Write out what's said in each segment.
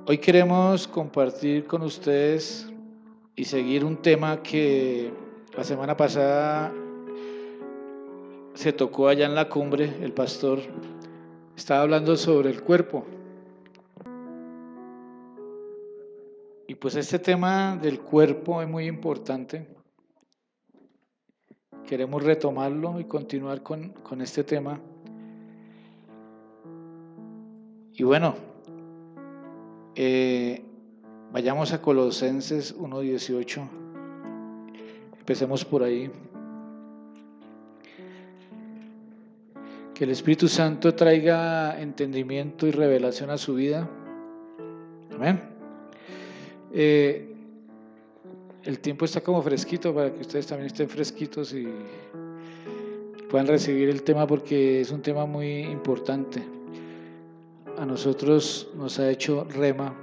Hoy queremos compartir con ustedes y seguir un tema que la semana pasada se tocó allá en la cumbre. El pastor estaba hablando sobre el cuerpo. Y pues este tema del cuerpo es muy importante. Queremos retomarlo y continuar con este tema. Y bueno, vayamos a Colosenses 1:18. Empecemos por ahí. Que el Espíritu Santo traiga entendimiento y revelación a su vida. Amén. El tiempo está como fresquito para que ustedes también estén fresquitos y puedan recibir el tema, porque es un tema muy importante. A nosotros nos ha hecho rema.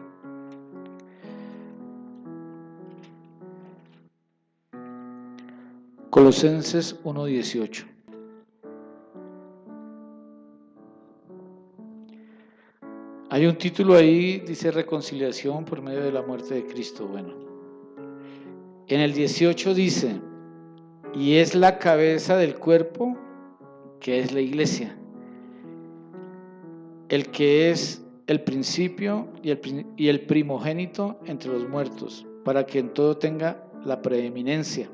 Colosenses 1:18. Hay un título ahí, dice reconciliación por medio de la muerte de Cristo. Bueno, en el 18 dice, y es la cabeza del cuerpo, que es la iglesia, el que es el principio y el primogénito entre los muertos, para que en todo tenga la preeminencia.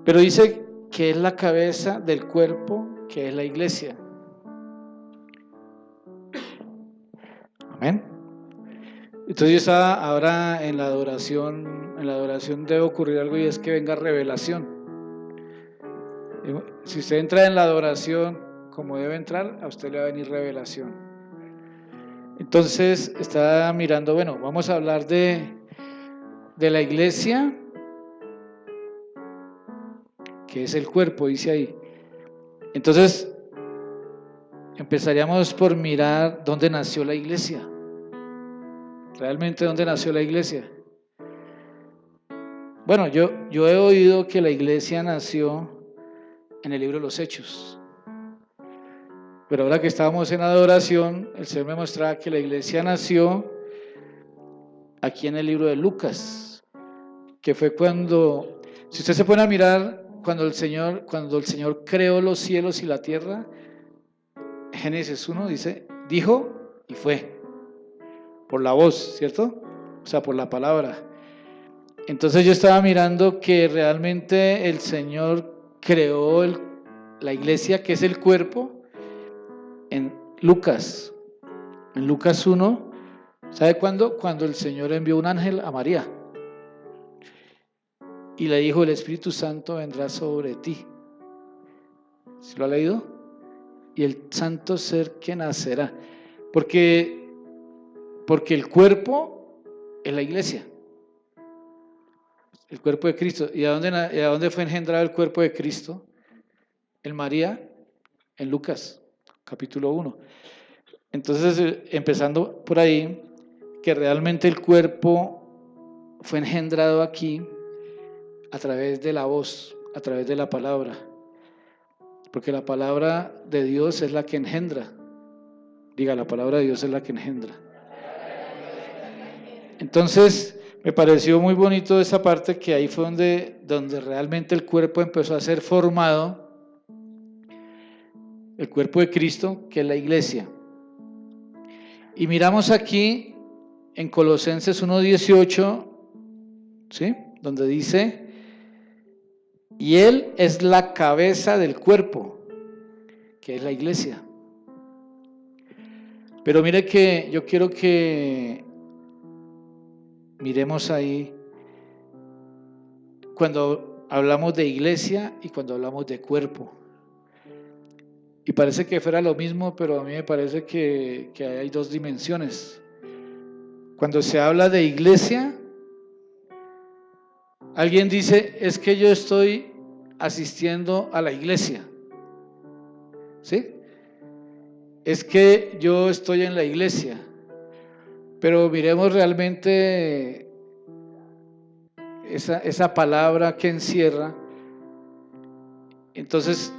Pero dice que es la cabeza del cuerpo, que es la iglesia. Amén. Entonces yo estaba ahora en la adoración debe ocurrir algo, y es que venga revelación. Si usted entra en la adoración como debe entrar, a usted le va a venir revelación. Entonces estaba mirando, bueno, vamos a hablar de la iglesia, que es el cuerpo, dice ahí. Entonces empezaríamos por mirar dónde nació la iglesia. ¿Realmente dónde nació la iglesia? Bueno, yo he oído que la iglesia nació en el libro de los Hechos. Pero ahora que estábamos en adoración, el Señor me mostraba que la iglesia nació aquí en el libro de Lucas, que fue cuando, si usted se pone a mirar, cuando el Señor creó los cielos y la tierra, Génesis 1 dice, dijo y fue, por la voz, ¿cierto? O sea, por la palabra. Entonces yo estaba mirando que realmente el Señor creó la iglesia, que es el cuerpo, en Lucas 1. ¿Sabe cuándo? Cuando el Señor envió un ángel a María y le dijo, el Espíritu Santo vendrá sobre ti. ¿Sí lo ha leído? Y el santo ser que nacerá. Porque el cuerpo es la iglesia. El cuerpo de Cristo. ¿Y a dónde fue engendrado el cuerpo de Cristo? En María, en Lucas, capítulo 1. Entonces, empezando por ahí, que realmente el cuerpo fue engendrado aquí a través de la voz, a través de la palabra, porque la palabra de Dios es la que engendra. Diga, la palabra de Dios es la que engendra. Entonces me pareció muy bonito esa parte, que ahí fue donde realmente el cuerpo empezó a ser formado, el cuerpo de Cristo, que es la iglesia. Y miramos aquí en Colosenses 1:18, ¿sí? Donde dice, y Él es la cabeza del cuerpo, que es la iglesia. Pero mire que yo quiero que miremos ahí cuando hablamos de iglesia y cuando hablamos de cuerpo. Y parece que fuera lo mismo, pero a mí me parece que hay dos dimensiones. Cuando se habla de iglesia, alguien dice, es que yo estoy asistiendo a la iglesia, ¿sí? Es que yo estoy en la iglesia. Pero miremos realmente esa palabra que encierra. Entonces,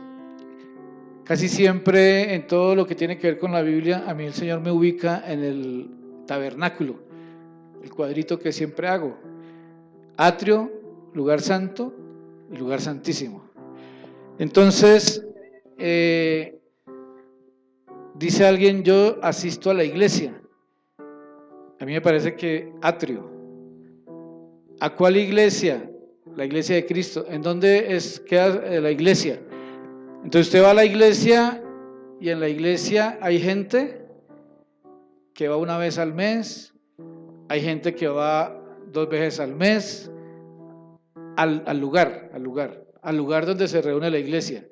Casi siempre en todo lo que tiene que ver con la Biblia, a mí el Señor me ubica en el tabernáculo, el cuadrito que siempre hago. Atrio, lugar santo y lugar santísimo. Entonces, dice alguien, yo asisto a la iglesia. A mí me parece que atrio. ¿A cuál iglesia? La iglesia de Cristo. ¿En dónde queda la iglesia? Entonces usted va a la iglesia y en la iglesia hay gente que va una vez al mes, hay gente que va 2 veces al mes al lugar donde se reúne la iglesia.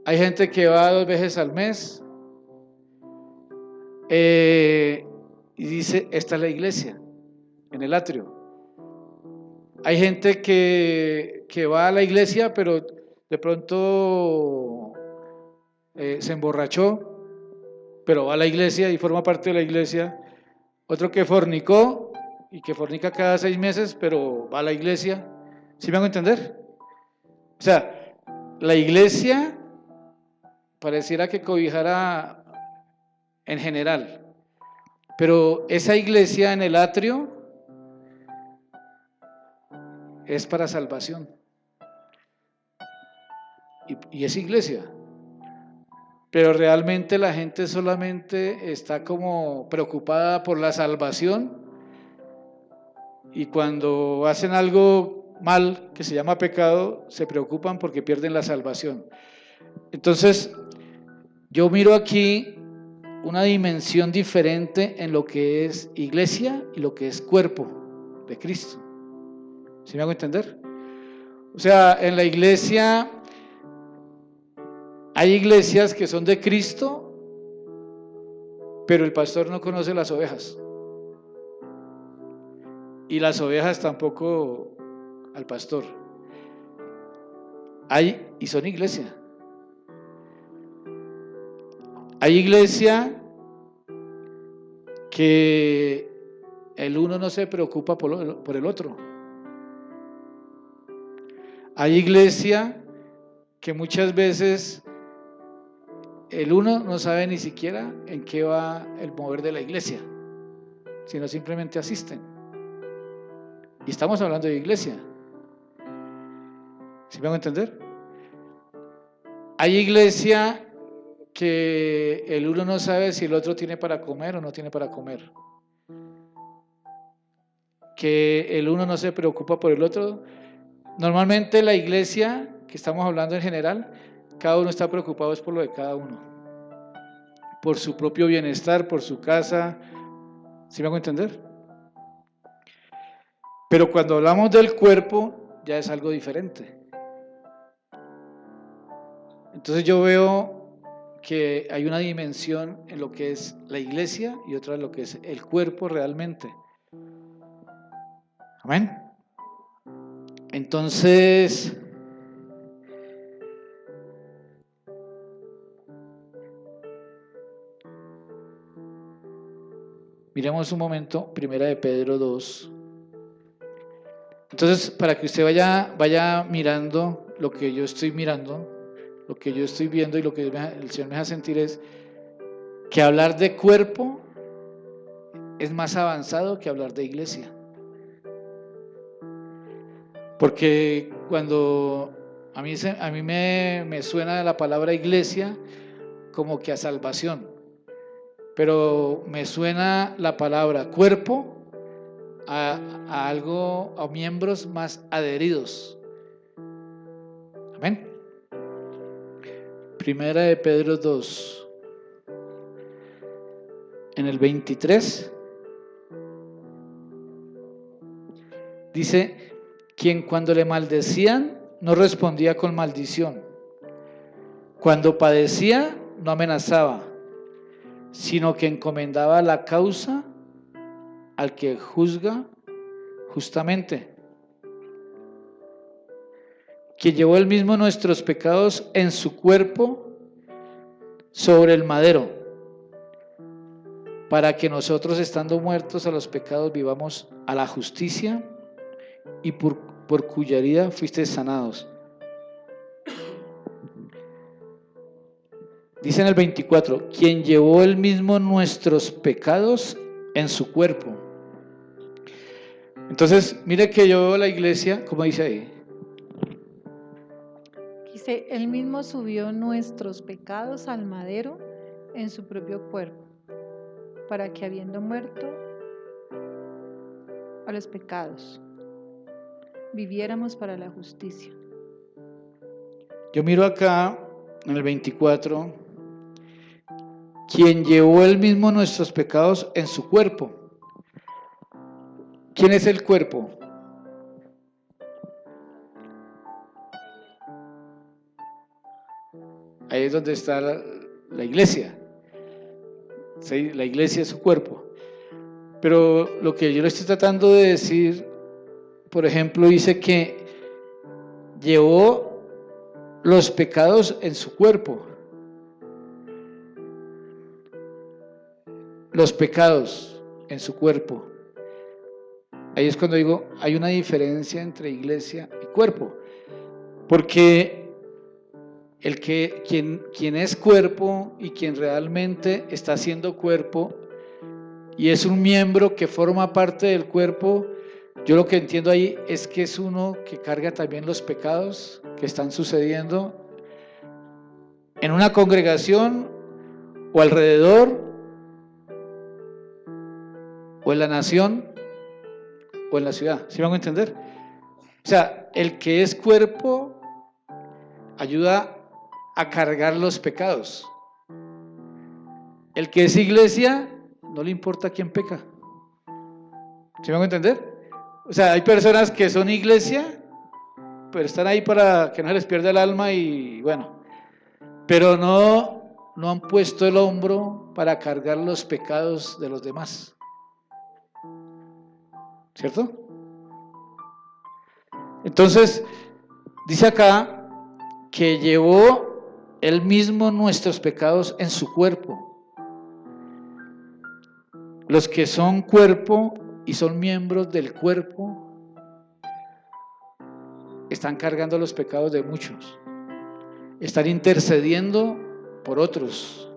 Hay gente que va 2 veces al mes y dice, esta es la iglesia, en el atrio. Hay gente que va a la iglesia, pero de pronto se emborrachó, pero va a la iglesia y forma parte de la iglesia. Otro que fornicó y que fornica cada 6 meses, pero va a la iglesia. ¿Sí me hago entender? O sea, la iglesia pareciera que cobijara en general, pero esa iglesia en el atrio es para salvación. Y es iglesia. Pero realmente la gente solamente está como preocupada por la salvación, y cuando hacen algo mal que se llama pecado, se preocupan porque pierden la salvación. Entonces, yo miro aquí una dimensión diferente en lo que es iglesia y lo que es cuerpo de Cristo. ¿Sí me hago entender? O sea, en la iglesia hay iglesias que son de Cristo, pero el pastor no conoce las ovejas. Y las ovejas tampoco al pastor. Y son iglesia. Hay iglesia que el uno no se preocupa por el otro. Hay iglesia que muchas veces el uno no sabe ni siquiera en qué va el mover de la iglesia, sino simplemente asisten. Y estamos hablando de iglesia. ¿Sí me hago entender? Hay iglesia que el uno no sabe si el otro tiene para comer o no tiene para comer. Que el uno no se preocupa por el otro. Normalmente la iglesia, que estamos hablando en general, cada uno está preocupado es por lo de cada uno. Por su propio bienestar, por su casa. ¿Sí me hago entender? Pero cuando hablamos del cuerpo, ya es algo diferente. Entonces yo veo que hay una dimensión en lo que es la iglesia y otra en lo que es el cuerpo realmente. Amén. Entonces, miremos un momento, Primera de Pedro 2. Entonces, para que usted vaya mirando lo que yo estoy mirando, lo que yo estoy viendo y lo que el Señor me hace sentir es que hablar de cuerpo es más avanzado que hablar de iglesia. Porque cuando a mí me suena la palabra iglesia como que a salvación, pero me suena la palabra cuerpo a algo, a miembros más adheridos. Amén. Primera de Pedro 2, en el 23, dice: quien cuando le maldecían no respondía con maldición, cuando padecía no amenazaba, sino que encomendaba la causa al que juzga justamente, que llevó él mismo nuestros pecados en su cuerpo sobre el madero, para que nosotros, estando muertos a los pecados, vivamos a la justicia, y por cuya herida fuisteis sanados. Dice en el 24, quien llevó él mismo nuestros pecados en su cuerpo. Entonces, mire que yo veo la iglesia, ¿cómo dice ahí? Dice, él mismo subió nuestros pecados al madero en su propio cuerpo, para que habiendo muerto a los pecados, viviéramos para la justicia. Yo miro acá en el 24, quien llevó él mismo nuestros pecados en su cuerpo. ¿Quién es el cuerpo? Ahí es donde está la iglesia. Sí, la iglesia es su cuerpo. Pero lo que yo le estoy tratando de decir, por ejemplo, dice que llevó los pecados en su cuerpo. Los pecados en su cuerpo. Ahí es cuando digo, hay una diferencia entre iglesia y cuerpo. Porque quien es cuerpo y quien realmente está siendo cuerpo y es un miembro que forma parte del cuerpo, yo lo que entiendo ahí es que es uno que carga también los pecados que están sucediendo en una congregación o alrededor o en la nación o en la ciudad. ¿Sí van a entender? O sea, el que es cuerpo ayuda a cargar los pecados. El que es iglesia no le importa quién peca. ¿Sí van a entender? O sea, hay personas que son iglesia, pero están ahí para que no se les pierda el alma y bueno, pero no han puesto el hombro para cargar los pecados de los demás. ¿Cierto? Entonces, dice acá que llevó él mismo nuestros pecados en su cuerpo. Los que son cuerpo y son miembros del cuerpo están cargando los pecados de muchos. Están intercediendo por otros.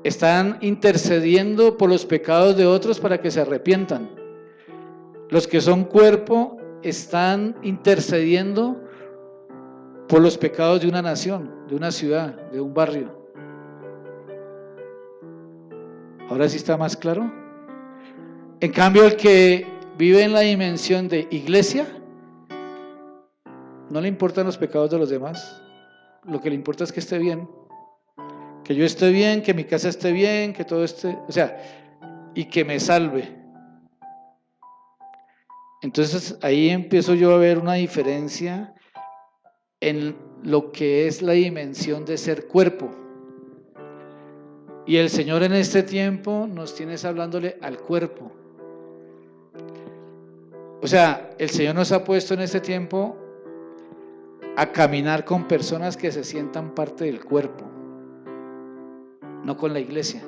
Están intercediendo por los pecados de otros para que se arrepientan. Los que son cuerpo están intercediendo por los pecados de una nación, de una ciudad, de un barrio. ¿Ahora sí está más claro? En cambio, el que vive en la dimensión de iglesia, no le importan los pecados de los demás. Lo que le importa es que esté bien. Que yo esté bien, que mi casa esté bien, que todo esté, o sea, y que me salve. Entonces ahí empiezo yo a ver una diferencia en lo que es la dimensión de ser cuerpo. Y el Señor en este tiempo nos tiene hablándole al cuerpo. O sea, el Señor nos ha puesto en este tiempo a caminar con personas que se sientan parte del cuerpo, no con la iglesia.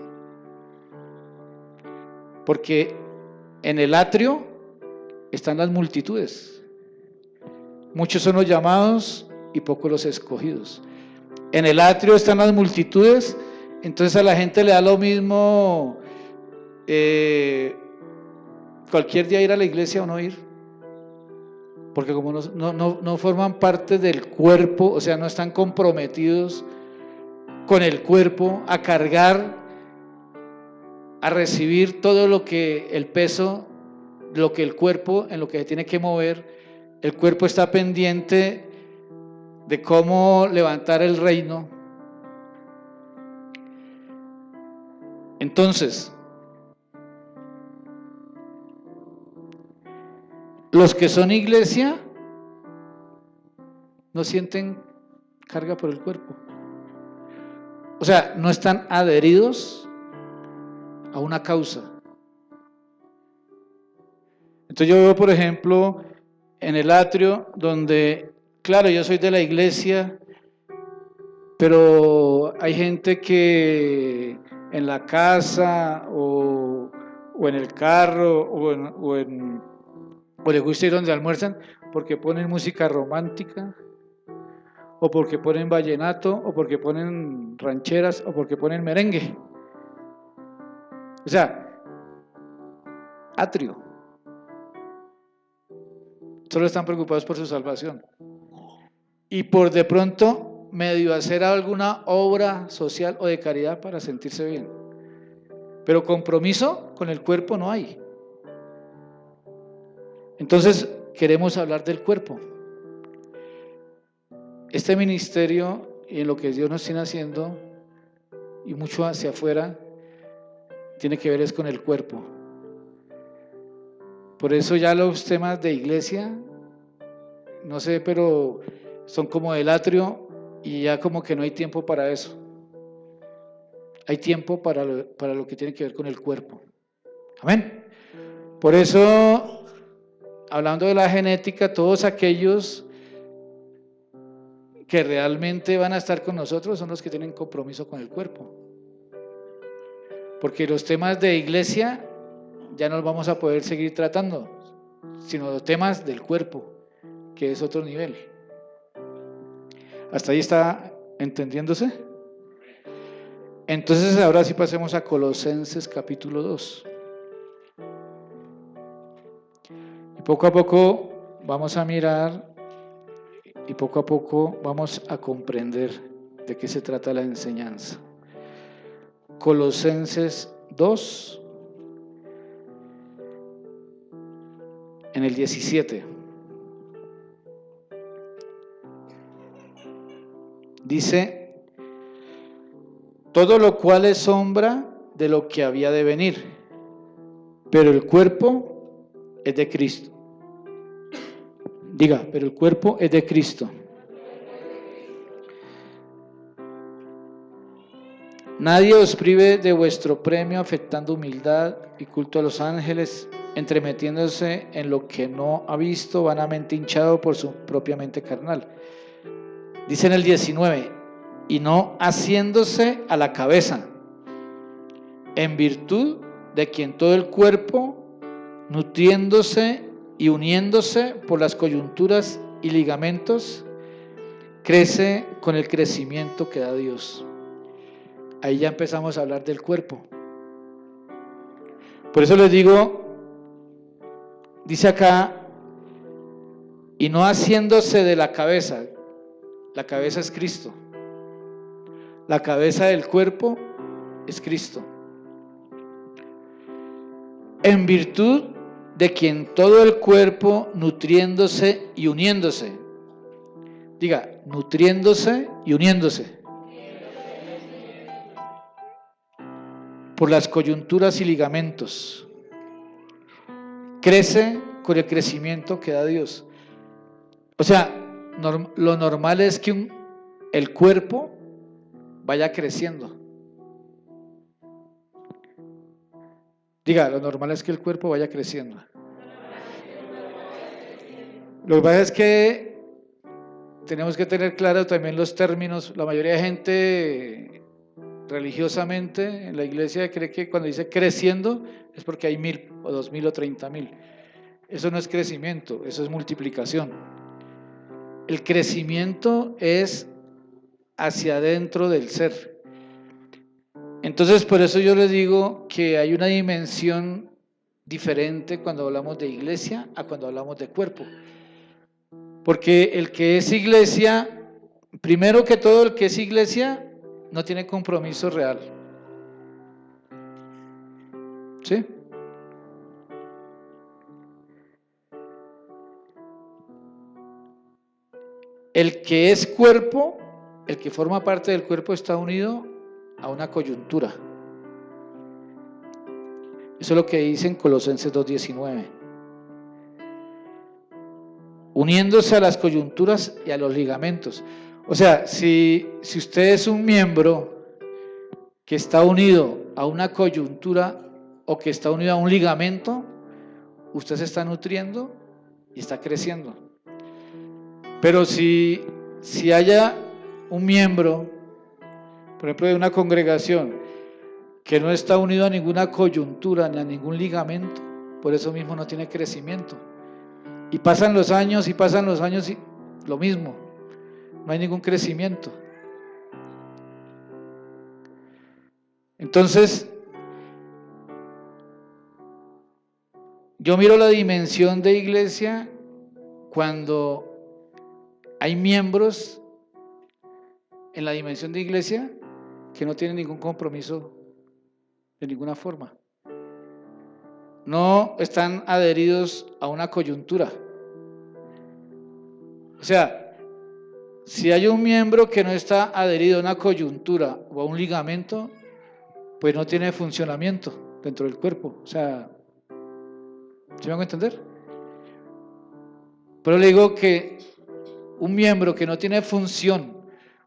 Porque en el atrio están las multitudes. Muchos son los llamados y pocos los escogidos. En el atrio están las multitudes, entonces a la gente le da lo mismo cualquier día ir a la iglesia o no ir. Porque como no forman parte del cuerpo, o sea, no están comprometidos con el cuerpo a cargar, a recibir todo lo que el peso, lo que el cuerpo, en lo que se tiene que mover, el cuerpo está pendiente de cómo levantar el reino. Entonces, los que son iglesia no sienten carga por el cuerpo. O sea, no están adheridos a una causa. Entonces yo veo, por ejemplo, en el atrio, donde, claro, yo soy de la iglesia, pero hay gente que en la casa o en el carro o le gusta ir donde almuerzan porque ponen música romántica o porque ponen vallenato, o porque ponen rancheras, o porque ponen merengue. O sea, atrio. Solo están preocupados por su salvación. Y por de pronto medio hacer alguna obra social o de caridad para sentirse bien. Pero compromiso con el cuerpo no hay. Entonces queremos hablar del cuerpo. Este ministerio y en lo que Dios nos tiene haciendo y mucho hacia afuera tiene que ver es con el cuerpo. Por eso ya los temas de iglesia, no sé, pero son como del atrio y ya como que no hay tiempo para eso. Hay tiempo para lo que tiene que ver con el cuerpo. Amén. Por eso, hablando de la genética, todos aquellos que realmente van a estar con nosotros son los que tienen compromiso con el cuerpo. Porque los temas de iglesia ya no los vamos a poder seguir tratando, sino los temas del cuerpo, que es otro nivel. ¿Hasta ahí está entendiéndose? Entonces ahora sí pasemos a Colosenses capítulo 2. Y poco a poco vamos a mirar y poco a poco vamos a comprender de qué se trata la enseñanza. Colosenses 2, en el 17. Dice: todo lo cual es sombra de lo que había de venir, pero el cuerpo es de Cristo. Diga, pero el cuerpo es de Cristo. Nadie os prive de vuestro premio, afectando humildad y culto a los ángeles, entremetiéndose en lo que no ha visto, vanamente hinchado por su propia mente carnal. Dice en el 19, y no haciéndose a la cabeza, en virtud de quien todo el cuerpo, nutriéndose y uniéndose por las coyunturas y ligamentos, crece con el crecimiento que da Dios. Ahí ya empezamos a hablar del cuerpo. Por eso les digo, dice acá, y no haciéndose de la cabeza es Cristo. La cabeza del cuerpo es Cristo. En virtud de quien todo el cuerpo, nutriéndose y uniéndose. Diga, nutriéndose y uniéndose. Por las coyunturas y ligamentos. Crece con el crecimiento que da Dios. O sea, lo normal es que el cuerpo vaya creciendo. Diga, lo normal es que el cuerpo vaya creciendo. Lo que pasa es que tenemos que tener claro también los términos. La mayoría de gente religiosamente en la iglesia cree que cuando dice creciendo es porque hay 1000 o 2000 o 30,000. Eso no es crecimiento, eso es multiplicación. El crecimiento es hacia adentro del ser. Entonces, por eso yo les digo que hay una dimensión diferente cuando hablamos de iglesia a cuando hablamos de cuerpo. Porque el que es iglesia, primero que todo, el que es iglesia no tiene compromiso real. ¿Sí? El que es cuerpo, el que forma parte del cuerpo está unido a una coyuntura. Eso es lo que dice en Colosenses 2:19. Uniéndose a las coyunturas y a los ligamentos. O sea, si usted es un miembro que está unido a una coyuntura o que está unido a un ligamento, usted se está nutriendo y está creciendo. Pero si haya un miembro, por ejemplo, de una congregación que no está unido a ninguna coyuntura ni a ningún ligamento, por eso mismo no tiene crecimiento. Y pasan los años y lo mismo. no hay ningún crecimiento. Entonces, yo miro la dimensión de iglesia cuando hay miembros en la dimensión de iglesia que no tienen ningún compromiso de ninguna forma. No están adheridos a una coyuntura. O sea, si hay un miembro que no está adherido a una coyuntura o a un ligamento, pues no tiene funcionamiento dentro del cuerpo. O sea, ¿sí me hago entender? Pero le digo que un miembro que no tiene función,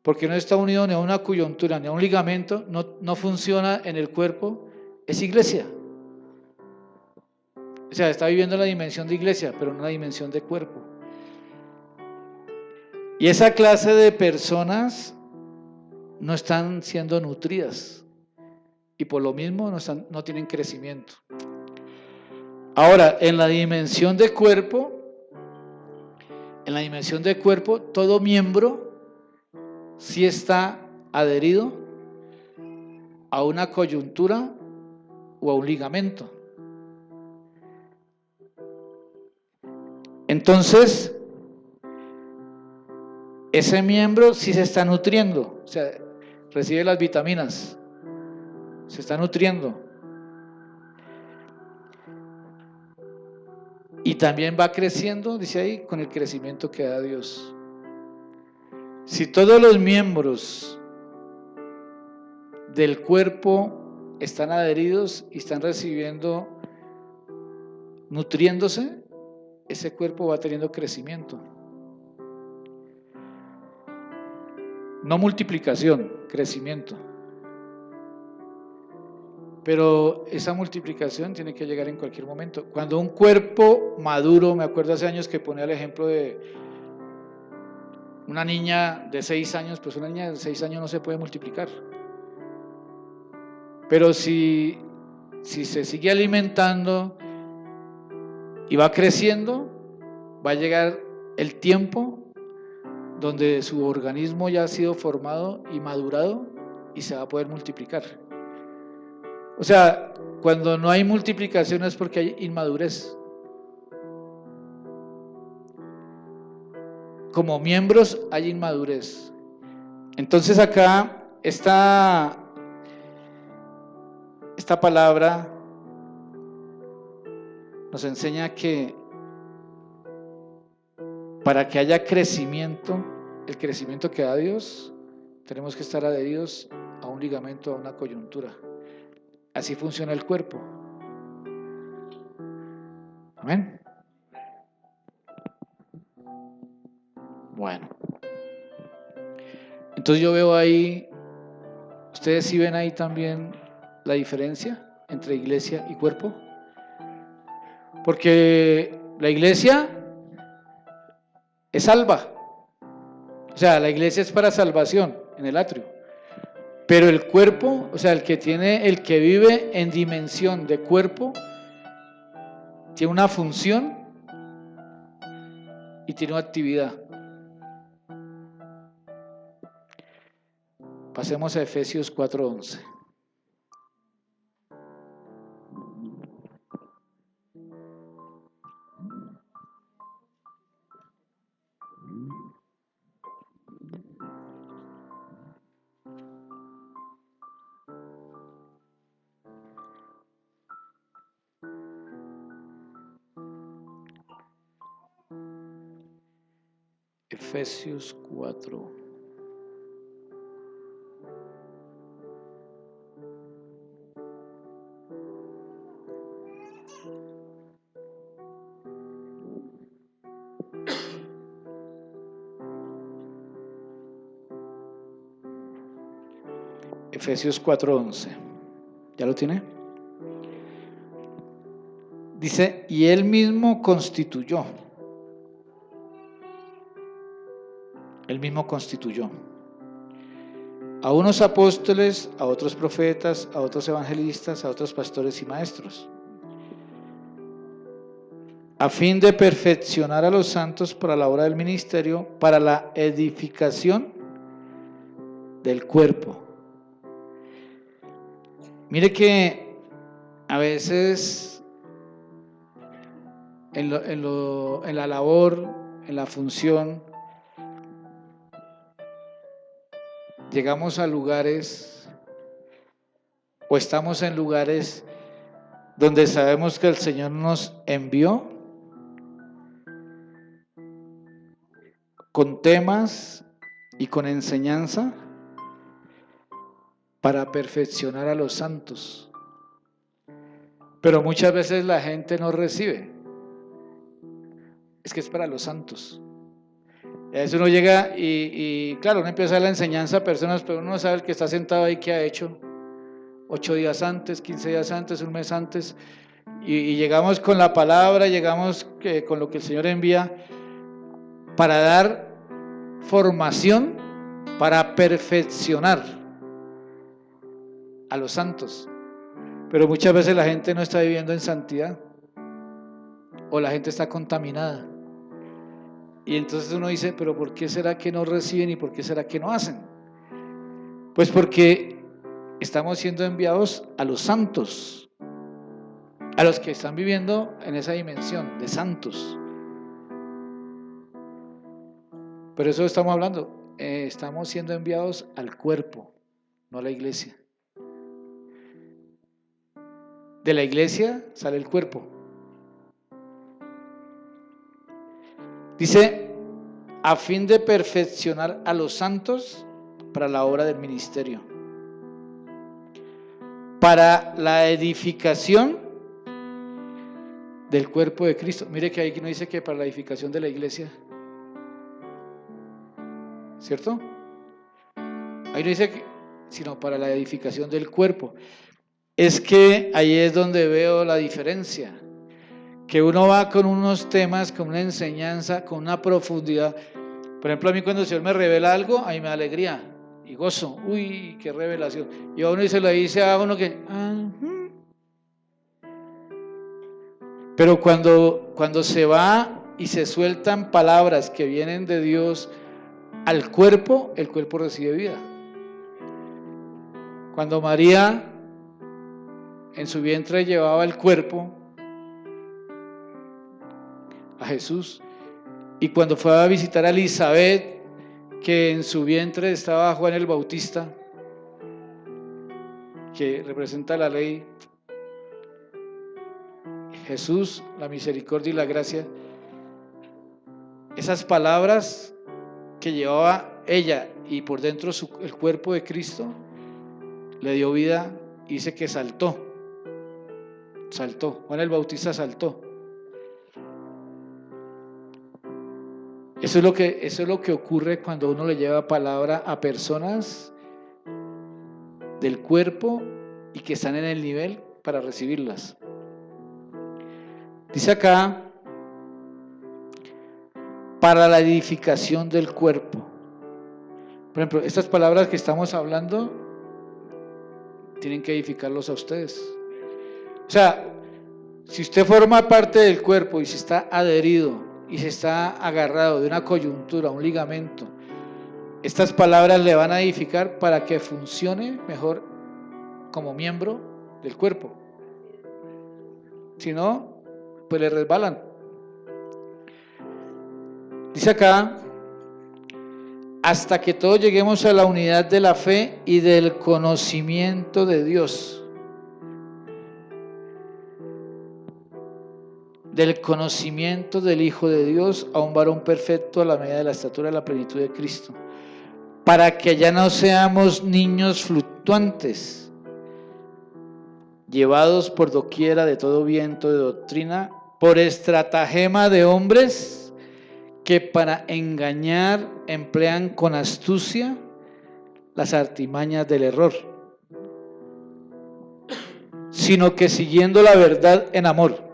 porque no está unido ni a una coyuntura ni a un ligamento, no funciona en el cuerpo, es iglesia. O sea, está viviendo la dimensión de iglesia, pero no la dimensión de cuerpo. Y esa clase de personas no están siendo nutridas y por lo mismo no tienen crecimiento. Ahora, en la dimensión de cuerpo, todo miembro sí está adherido a una coyuntura o a un ligamento. Entonces, ese miembro sí se está nutriendo, o sea, recibe las vitaminas, se está nutriendo. Y también va creciendo, dice ahí, con el crecimiento que da Dios. Si todos los miembros del cuerpo están adheridos y están recibiendo, nutriéndose, ese cuerpo va teniendo crecimiento. No multiplicación, crecimiento. Pero esa multiplicación tiene que llegar en cualquier momento. Cuando un cuerpo maduro, me acuerdo hace años que ponía el ejemplo de una niña de 6 años, pues una niña de 6 años no se puede multiplicar. Pero si se sigue alimentando y va creciendo, va a llegar el tiempo donde su organismo ya ha sido formado y madurado y se va a poder multiplicar. O sea, cuando no hay multiplicación es porque hay inmadurez. Como miembros hay inmadurez. Entonces acá esta palabra nos enseña que para que haya crecimiento, el crecimiento que da Dios, tenemos que estar adheridos a un ligamento, a una coyuntura. Así funciona el cuerpo. Amén. Bueno. Entonces yo veo ahí, ustedes sí ven ahí también la diferencia entre iglesia y cuerpo. Porque la iglesia es salva. O sea, la iglesia es para salvación en el atrio. Pero el cuerpo, o sea, el que vive en dimensión de cuerpo, tiene una función y tiene una actividad. Pasemos a Efesios 4:11. Efesios 4. Efesios 4:11. ¿Ya lo tiene? Dice, y él mismo constituyó. Él mismo constituyó a unos apóstoles, a otros profetas, a otros evangelistas, a otros pastores y maestros. a fin de perfeccionar a los santos para la obra del ministerio, para la edificación del cuerpo. Mire que a veces en la labor, en la función, llegamos a lugares o estamos en lugares donde sabemos que el Señor nos envió con temas y con enseñanza para perfeccionar a los santos. Pero muchas veces la gente no recibe. Es que es para los santos. A veces uno llega y claro, uno empieza a dar la enseñanza a personas, pero uno no sabe el que está sentado ahí qué ha hecho 8 días antes, 15 días antes, un mes antes, y llegamos con la palabra, llegamos con lo que el Señor envía para dar formación, para perfeccionar a los santos. Pero muchas veces la gente no está viviendo en santidad o la gente está contaminada. Y entonces uno dice, pero ¿por qué será que no reciben y por qué será que no hacen? Pues porque estamos siendo enviados a los santos, a los que están viviendo en esa dimensión de santos. Pero eso estamos hablando, estamos siendo enviados al cuerpo, no a la iglesia. De la iglesia sale el cuerpo. Dice, a fin de perfeccionar a los santos para la obra del ministerio, para la edificación del cuerpo de Cristo. Mire que ahí no dice que para la edificación de la iglesia, ¿cierto? Ahí no dice que, sino para la edificación del cuerpo. Es que ahí es donde veo la diferencia. Que uno va con unos temas, con una enseñanza, con una profundidad. Por ejemplo, a mí cuando el Señor me revela algo, a mí me da alegría y gozo. Uy, qué revelación. Y a uno se le dice a uno que... Pero cuando se va y se sueltan palabras que vienen de Dios al cuerpo, el cuerpo recibe vida. Cuando María en su vientre llevaba el cuerpo a Jesús, y cuando fue a visitar a Elizabeth, que en su vientre estaba Juan el Bautista, que representa la ley, Jesús, la misericordia y la gracia, esas palabras que llevaba ella y por dentro el cuerpo de Cristo, le dio vida, y dice que saltó, Juan el Bautista saltó. Eso es lo que ocurre cuando uno le lleva palabra a personas del cuerpo y que están en el nivel para recibirlas. Dice acá, para la edificación del cuerpo. Por ejemplo, estas palabras que estamos hablando tienen que edificarlos a ustedes. O sea, si usted forma parte del cuerpo y si está adherido y se está agarrado de una coyuntura, un ligamento, estas palabras le van a edificar para que funcione mejor como miembro del cuerpo. Si no, pues le resbalan. Dice acá, hasta que todos lleguemos a la unidad de la fe y del conocimiento de Dios. Del conocimiento del Hijo de Dios, a un varón perfecto a la medida de la estatura de la plenitud de Cristo, para que ya no seamos niños fluctuantes, llevados por doquiera de todo viento de doctrina, por estratagema de hombres que para engañar emplean con astucia las artimañas del error, sino que siguiendo la verdad en amor.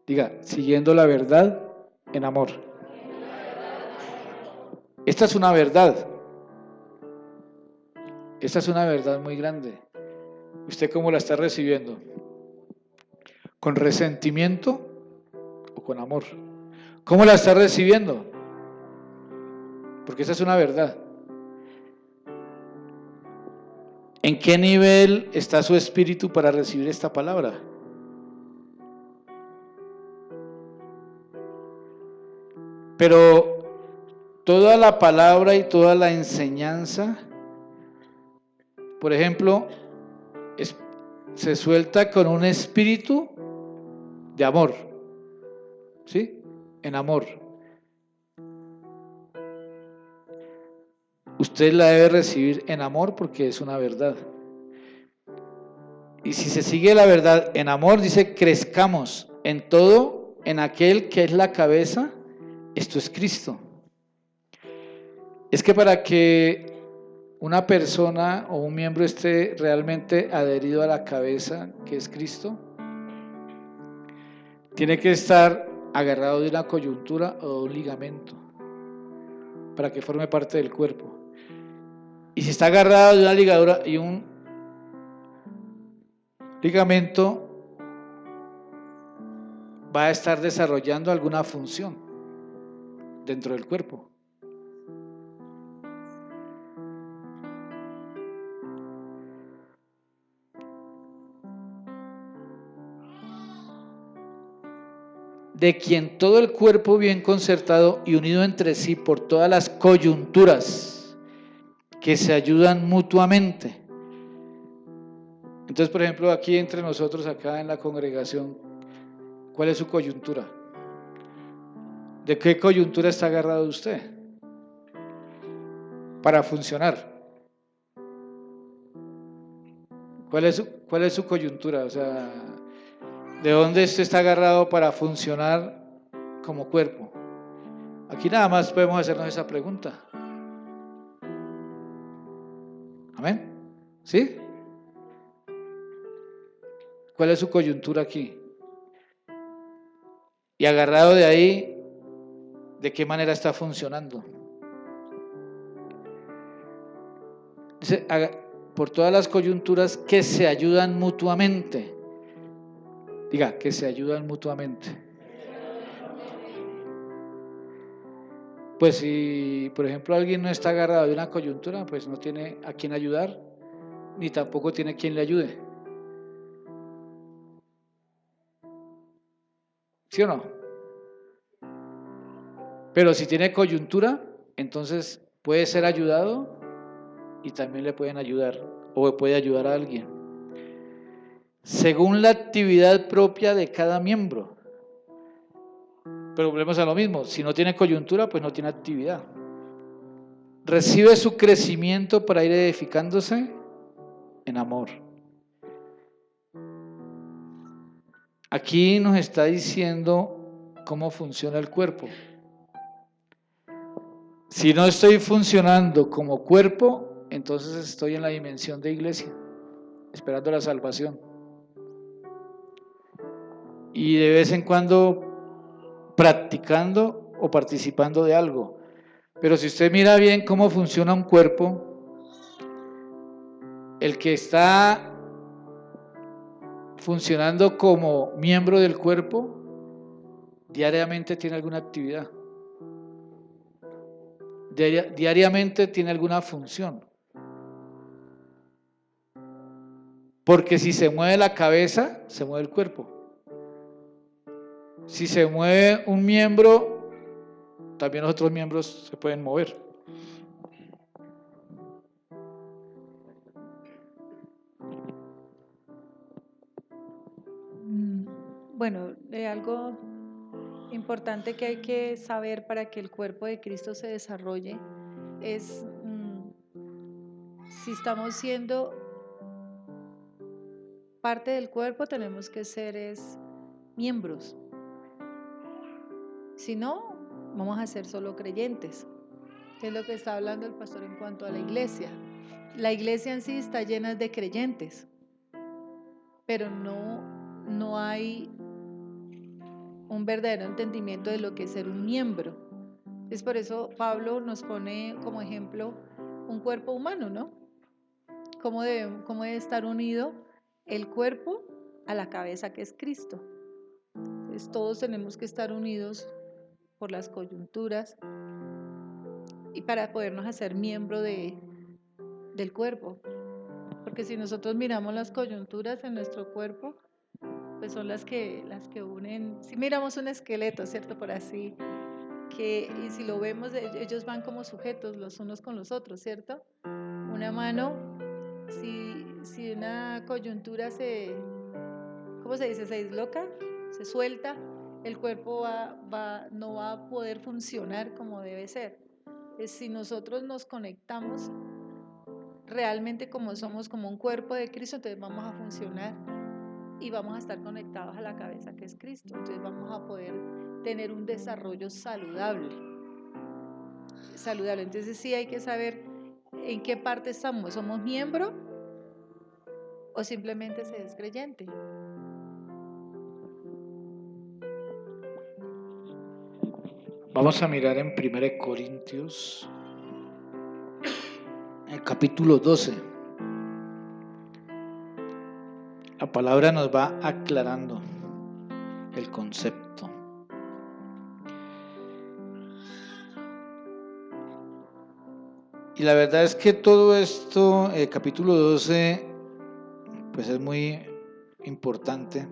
Diga, siguiendo la verdad en amor. Esta es una verdad. Esta es una verdad muy grande. ¿Usted cómo la está recibiendo? ¿Con resentimiento o con amor. ¿Cómo la está recibiendo? Porque esa es una verdad. ¿En qué nivel está su espíritu para recibir esta palabra? Pero toda la palabra y toda la enseñanza, por ejemplo, se suelta con un espíritu de amor, ¿sí? En amor. Usted la debe recibir en amor porque es una verdad. Y si se sigue la verdad en amor, dice, crezcamos en todo, en aquel que es la cabeza, esto es Cristo. Es que para que una persona o un miembro esté realmente adherido a la cabeza, que es Cristo, tiene que estar agarrado de una coyuntura o de un ligamento para que forme parte del cuerpo. Y si está agarrado de una ligadura y un ligamento, va a estar desarrollando alguna función dentro del cuerpo. De quien todo el cuerpo bien concertado y unido entre sí por todas las coyunturas que se ayudan mutuamente. Entonces, por ejemplo, aquí entre nosotros, acá en la congregación, ¿cuál es su coyuntura? ¿De qué coyuntura está agarrado usted para funcionar? ¿Cuál es su coyuntura? O sea, ¿de dónde usted está agarrado para funcionar como cuerpo? Aquí nada más podemos hacernos esa pregunta. ¿Amén? ¿Sí? ¿Cuál es su coyuntura aquí? Y agarrado de ahí, ¿de qué manera está funcionando? Dice, por todas las coyunturas que se ayudan mutuamente. Diga, que se ayudan mutuamente. Pues si, por ejemplo, alguien no está agarrado de una coyuntura, pues no tiene a quién ayudar, ni tampoco tiene quien le ayude. ¿Sí o no? Pero si tiene coyuntura, entonces puede ser ayudado y también le pueden ayudar, o puede ayudar a alguien, según la actividad propia de cada miembro. Pero volvemos a lo mismo, si no tiene coyuntura, pues no tiene actividad. Recibe su crecimiento para ir edificándose en amor. Aquí nos está diciendo cómo funciona el cuerpo. Si no estoy funcionando como cuerpo, entonces estoy en la dimensión de iglesia, esperando la salvación. Y de vez en cuando practicando o participando de algo. Pero si usted mira bien cómo funciona un cuerpo, el que está funcionando como miembro del cuerpo, diariamente tiene alguna actividad. Diariamente tiene alguna función. Porque si se mueve la cabeza, se mueve el cuerpo. Si se mueve un miembro, también los otros miembros se pueden mover. Bueno, algo importante que hay que saber para que el cuerpo de Cristo se desarrolle es si estamos siendo parte del cuerpo, tenemos que ser miembros. Si no, vamos a ser solo creyentes, que es lo que está hablando el pastor en cuanto a la iglesia. La iglesia en sí está llena de creyentes, pero no hay un verdadero entendimiento de lo que es ser un miembro. Es por eso Pablo nos pone como ejemplo un cuerpo humano, ¿no? Cómo debe estar unido el cuerpo a la cabeza que es Cristo. Todos tenemos que estar unidos por las coyunturas y para podernos hacer miembro del cuerpo. Porque si nosotros miramos las coyunturas en nuestro cuerpo, pues son las que unen. Si miramos un esqueleto, ¿cierto? Por así, y si lo vemos, ellos van como sujetos los unos con los otros, ¿cierto? Una mano, si una coyuntura ¿cómo se dice? Se disloca, se suelta, el cuerpo no va a poder funcionar como debe ser. Si nosotros nos conectamos realmente como somos, como un cuerpo de Cristo, entonces vamos a funcionar y vamos a estar conectados a la cabeza que es Cristo. Entonces vamos a poder tener un desarrollo saludable. Entonces sí hay que saber en qué parte estamos. ¿Somos miembro o simplemente se es creyente? Vamos a mirar en 1 Corintios, el capítulo 12. La palabra nos va aclarando el concepto. Y la verdad es que todo esto, el capítulo 12, pues es muy importante.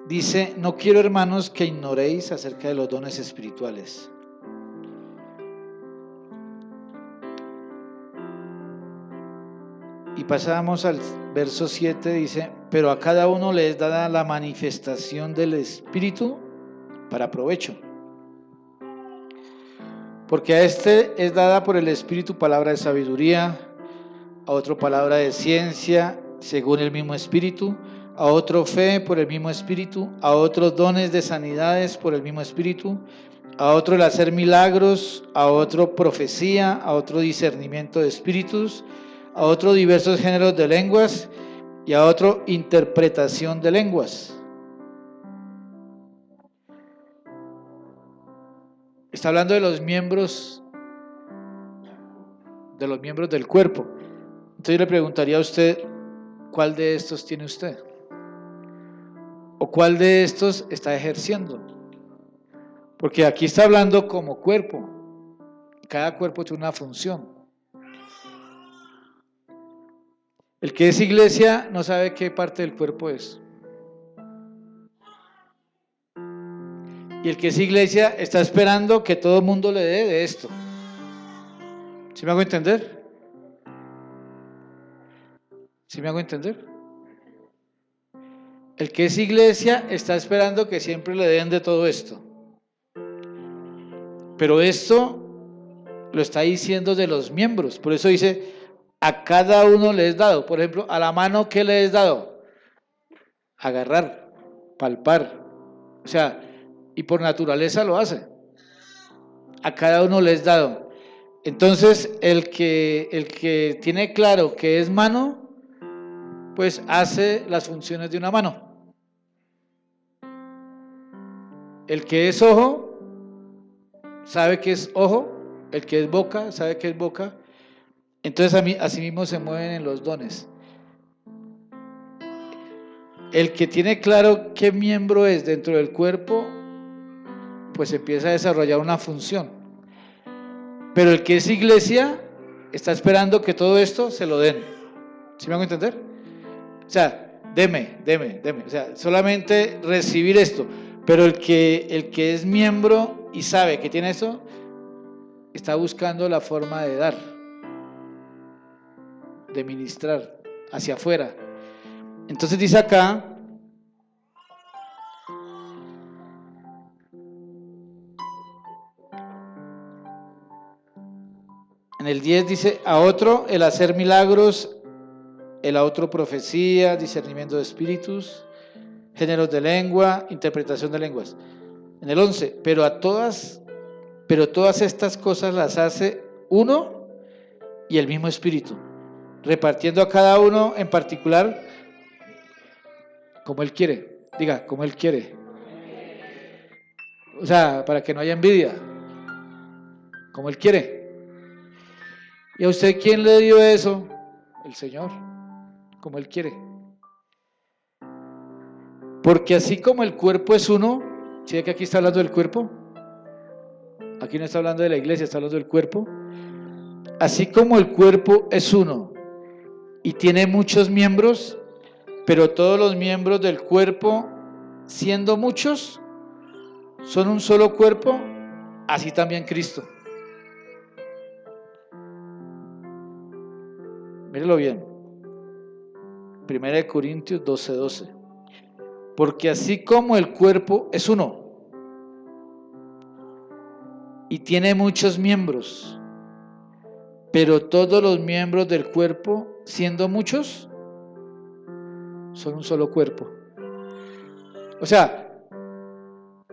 Dice: no quiero, hermanos, que ignoréis acerca de los dones espirituales. Y pasamos al verso 7, dice: pero a cada uno le es dada la manifestación del Espíritu para provecho. Porque a este es dada por el Espíritu palabra de sabiduría, a otro palabra de ciencia, según el mismo Espíritu, a otro fe por el mismo Espíritu, a otros dones de sanidades por el mismo Espíritu, a otro el hacer milagros, a otro profecía, a otro discernimiento de espíritus, a otro diversos géneros de lenguas y a otro interpretación de lenguas. Está hablando de los miembros del cuerpo. Entonces yo le preguntaría a usted: ¿cuál de estos tiene usted? ¿O cuál de estos está ejerciendo? Porque aquí está hablando como cuerpo. Cada cuerpo tiene una función. El que es iglesia no sabe qué parte del cuerpo es. Y el que es iglesia está esperando que todo el mundo le dé de esto. ¿Sí me hago entender? ¿Sí me hago entender? El que es iglesia está esperando que siempre le den de todo esto. Pero esto lo está diciendo de los miembros. Por eso dice: a cada uno le es dado. Por ejemplo, a la mano, ¿qué le es dado? Agarrar, palpar. O sea, y por naturaleza lo hace. A cada uno le es dado. Entonces, el que tiene claro que es mano, pues hace las funciones de una mano. El que es ojo, sabe que es ojo. El que es boca, sabe que es boca. Entonces, así mismo se mueven en los dones. El que tiene claro qué miembro es dentro del cuerpo, pues empieza a desarrollar una función. Pero el que es iglesia está esperando que todo esto se lo den. ¿Sí me hago entender? O sea, deme. O sea, solamente recibir esto. Pero el que es miembro y sabe que tiene esto, está buscando la forma de dar, de ministrar hacia afuera. Entonces dice acá: en el 10 dice: a otro el hacer milagros, a otro profecía, discernimiento de espíritus, géneros de lengua, interpretación de lenguas. En el 11, pero todas estas cosas las hace uno y el mismo Espíritu, repartiendo a cada uno en particular como Él quiere. Diga, como Él quiere. O sea, para que no haya envidia. Como Él quiere. ¿Y a usted quién le dio eso? El Señor. como Él quiere. Porque así como el cuerpo es uno, ¿sí ve que aquí está hablando del cuerpo? Aquí no está hablando de la iglesia, está hablando del cuerpo. Así como el cuerpo es uno y tiene muchos miembros, pero todos los miembros del cuerpo, siendo muchos, son un solo cuerpo, así también Cristo. Mírelo bien. 1 Corintios 12:12. Porque así como el cuerpo es uno y tiene muchos miembros, pero todos los miembros del cuerpo, siendo muchos, son un solo cuerpo. O sea,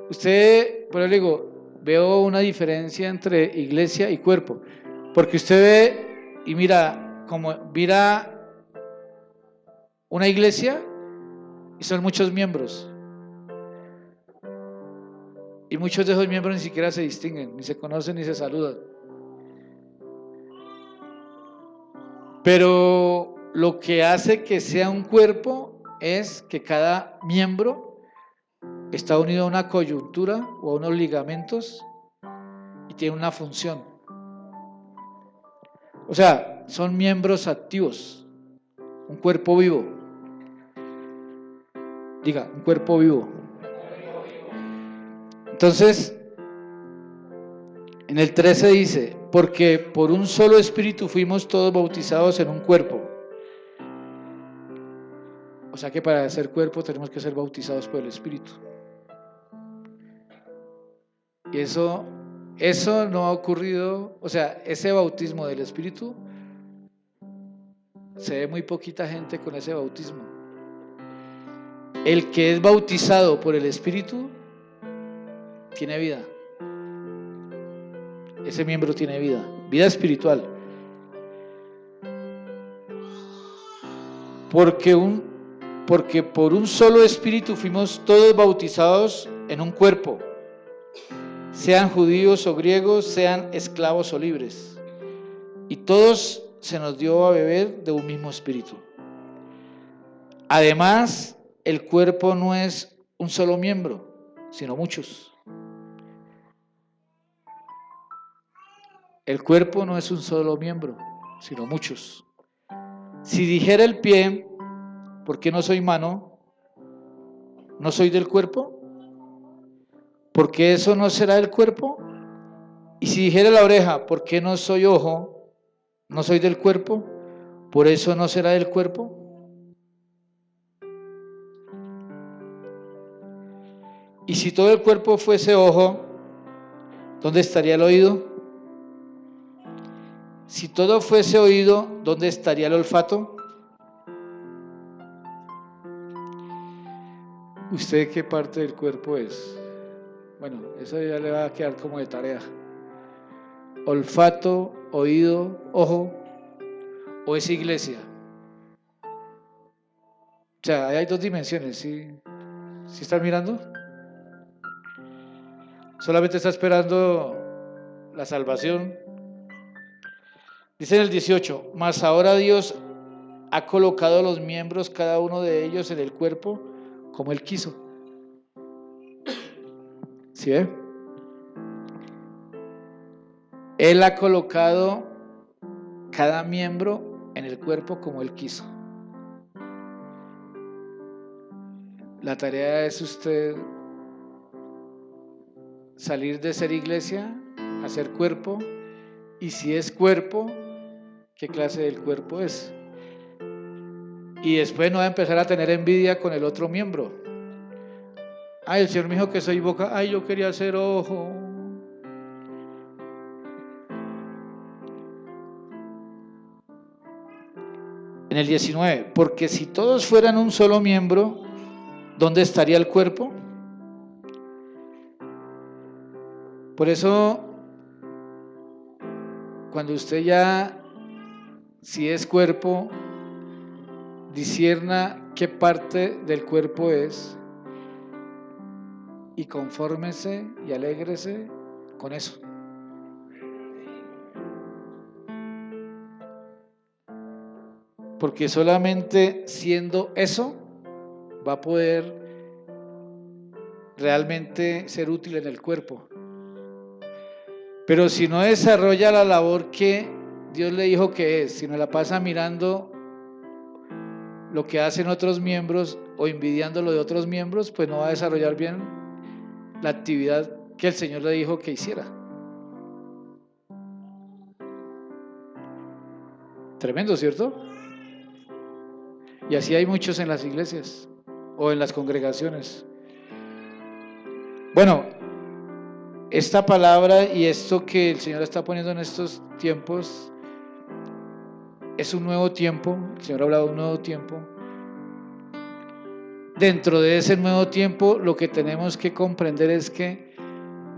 usted, por eso le digo, veo una diferencia entre iglesia y cuerpo, porque usted ve y mira una iglesia y son muchos miembros, y muchos de esos miembros ni siquiera se distinguen, ni se conocen, ni se saludan. Pero lo que hace que sea un cuerpo es que cada miembro está unido a una coyuntura o a unos ligamentos y tiene una función. O sea, son miembros activos, un cuerpo vivo. Diga, un cuerpo vivo. Entonces, en el 13 dice, porque por un solo espíritu fuimos todos bautizados en un cuerpo. O sea que para ser cuerpo tenemos que ser bautizados por el espíritu. Y eso no ha ocurrido, o sea, ese bautismo del espíritu, se ve muy poquita gente con ese bautismo. El que es bautizado por el espíritu tiene vida. Ese miembro tiene vida espiritual. Porque por un solo espíritu fuimos todos bautizados en un cuerpo, sean judíos o griegos, sean esclavos o libres, y todos se nos dio a beber de un mismo espíritu. Además, el cuerpo no es un solo miembro, sino muchos. El cuerpo no es un solo miembro, sino muchos. Si dijera el pie, ¿por qué no soy mano? ¿No soy del cuerpo? ¿Porque eso no será del cuerpo? Y si dijera la oreja, ¿por qué no soy ojo? ¿No soy del cuerpo? ¿Por eso no será del cuerpo? Y si todo el cuerpo fuese ojo, ¿dónde estaría el oído? Si todo fuese oído, ¿dónde estaría el olfato? ¿Usted qué parte del cuerpo es? Bueno, eso ya le va a quedar como de tarea. Olfato, oído, ojo, o es iglesia. O sea, hay dos dimensiones, ¿sí? ¿Sí están mirando? Solamente está esperando la salvación. Dice en el 18, mas ahora Dios ha colocado los miembros, cada uno de ellos, en el cuerpo como Él quiso. ¿Sí ve? Él ha colocado cada miembro en el cuerpo como Él quiso. La tarea es usted salir de ser iglesia a ser cuerpo, y si es cuerpo, ¿qué clase del cuerpo es? Y después no va a empezar a tener envidia con el otro miembro. Ay, el Señor me dijo que soy boca. Ay, yo quería ser ojo. En el 19, porque si todos fueran un solo miembro, ¿dónde estaría el cuerpo? Por eso, cuando usted ya, si es cuerpo, discierna qué parte del cuerpo es y confórmese y alégrese con eso. porque solamente siendo eso va a poder realmente ser útil en el cuerpo. Pero si no desarrolla la labor que Dios le dijo que es, si no la pasa mirando lo que hacen otros miembros o envidiando lo de otros miembros, pues no va a desarrollar bien la actividad que el Señor le dijo que hiciera. Tremendo, ¿cierto? Y así hay muchos en las iglesias o en las congregaciones. Bueno, esta palabra y esto que el Señor está poniendo en estos tiempos es un nuevo tiempo. El Señor ha hablado de un nuevo tiempo. Dentro de ese nuevo tiempo, lo que tenemos que comprender es que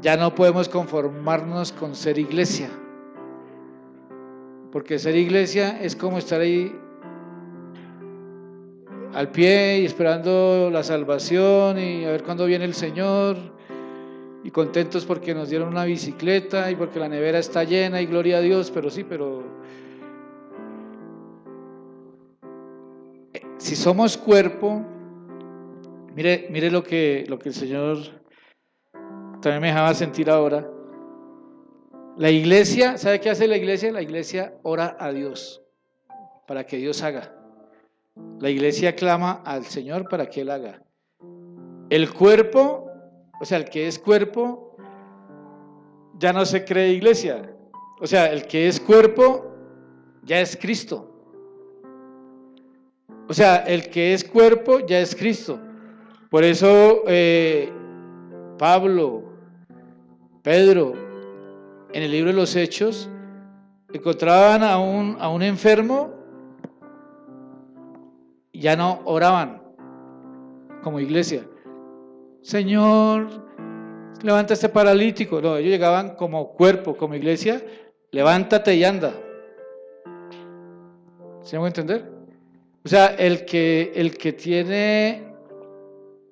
ya no podemos conformarnos con ser iglesia, porque ser iglesia es como estar ahí al pie y esperando la salvación y a ver cuándo viene el Señor, y contentos porque nos dieron una bicicleta y porque la nevera está llena y gloria a Dios. Pero sí, si somos cuerpo, mire lo que el Señor también me dejaba sentir ahora. La iglesia, ¿sabe qué hace la iglesia? La iglesia ora a Dios para que Dios haga. La iglesia clama al Señor para que Él haga. El cuerpo, o sea, el que es cuerpo, ya no se cree iglesia. O sea, el que es cuerpo ya es Cristo. O sea, el que es cuerpo ya es Cristo. Por eso Pablo, Pedro, en el libro de los Hechos, encontraban a un enfermo y ya no oraban como iglesia. Señor, levanta a este paralítico. No, ellos llegaban como cuerpo, como iglesia. Levántate y anda. ¿Se me va a entender? O sea, el que tiene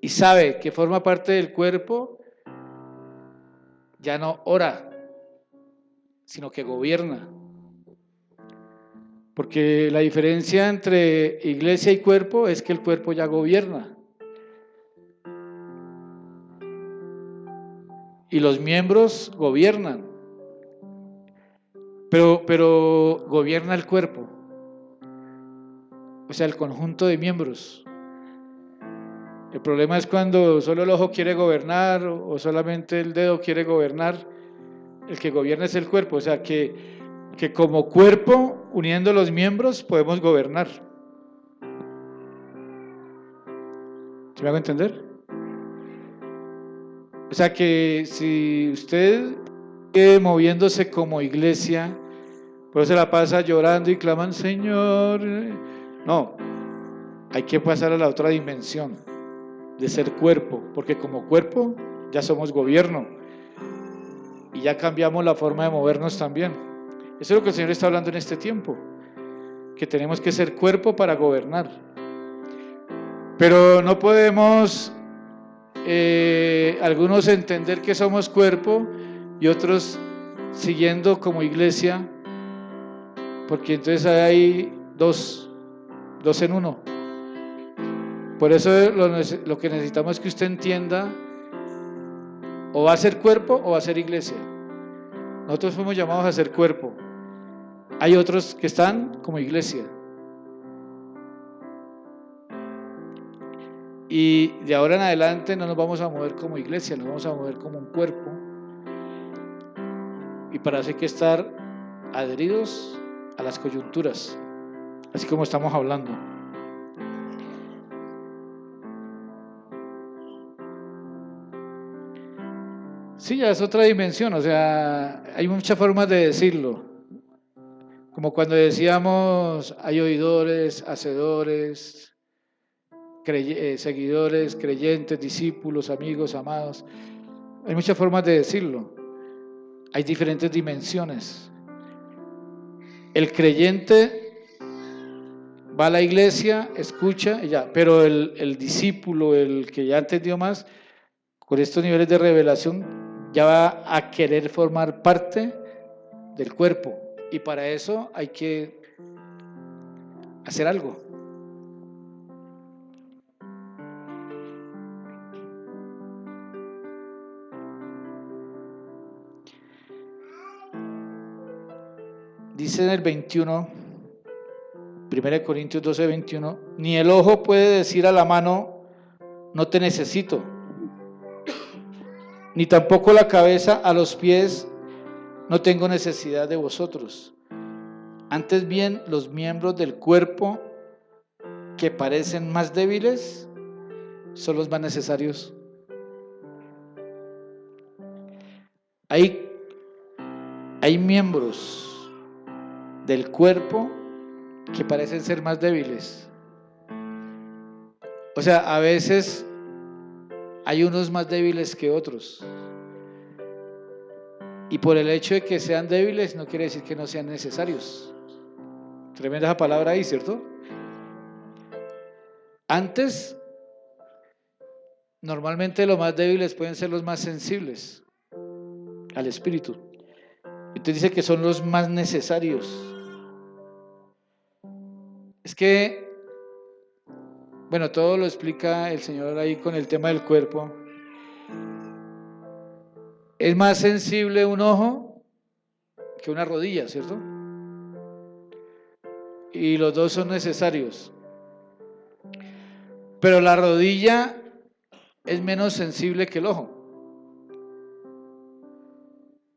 y sabe que forma parte del cuerpo, ya no ora, sino que gobierna. Porque la diferencia entre iglesia y cuerpo es que el cuerpo ya gobierna. Y los miembros gobiernan. Pero gobierna el cuerpo. O sea, el conjunto de miembros. El problema es cuando solo el ojo quiere gobernar o solamente el dedo quiere gobernar. El que gobierna es el cuerpo. O sea, que como cuerpo, uniendo los miembros, podemos gobernar. ¿Se me hago entender? O sea que si usted sigue moviéndose como iglesia, pues se la pasa llorando y claman, Señor. No, hay que pasar a la otra dimensión de ser cuerpo, porque como cuerpo ya somos gobierno y ya cambiamos la forma de movernos también. Eso es lo que el Señor está hablando en este tiempo, que tenemos que ser cuerpo para gobernar. Pero no podemos algunos entender que somos cuerpo y otros siguiendo como iglesia, porque entonces hay dos en uno. Por eso lo que necesitamos es que usted entienda, o va a ser cuerpo o va a ser iglesia. Nosotros fuimos llamados a ser cuerpo. Hay otros que están como iglesia. Y de ahora en adelante no nos vamos a mover como iglesia, nos vamos a mover como un cuerpo. Y para eso hay que estar adheridos a las coyunturas, así como estamos hablando. Sí, ya es otra dimensión, o sea, hay muchas formas de decirlo. Como cuando decíamos, hay oidores, hacedores, seguidores, creyentes, discípulos, amigos, amados. Hay muchas formas de decirlo. Hay diferentes dimensiones. El creyente va a la iglesia, escucha y ya, pero el discípulo, el que ya entendió más, con estos niveles de revelación, ya va a querer formar parte del cuerpo. Y para eso hay que hacer algo. Dice en el 21, 1 Corintios 12, 21, ni el ojo puede decir a la mano, no te necesito, ni tampoco la cabeza a los pies, no tengo necesidad de vosotros. Antes bien, los miembros del cuerpo que parecen más débiles son los más necesarios. Hay miembros del cuerpo que parecen ser más débiles. O sea, a veces hay unos más débiles que otros. Y por el hecho de que sean débiles no quiere decir que no sean necesarios. Tremenda esa palabra ahí, ¿cierto? Antes, normalmente los más débiles pueden ser los más sensibles al espíritu. Entonces dice que son los más necesarios. Es que, bueno, todo lo explica el Señor ahí con el tema del cuerpo. Es más sensible un ojo que una rodilla, ¿cierto? Y los dos son necesarios. Pero la rodilla es menos sensible que el ojo.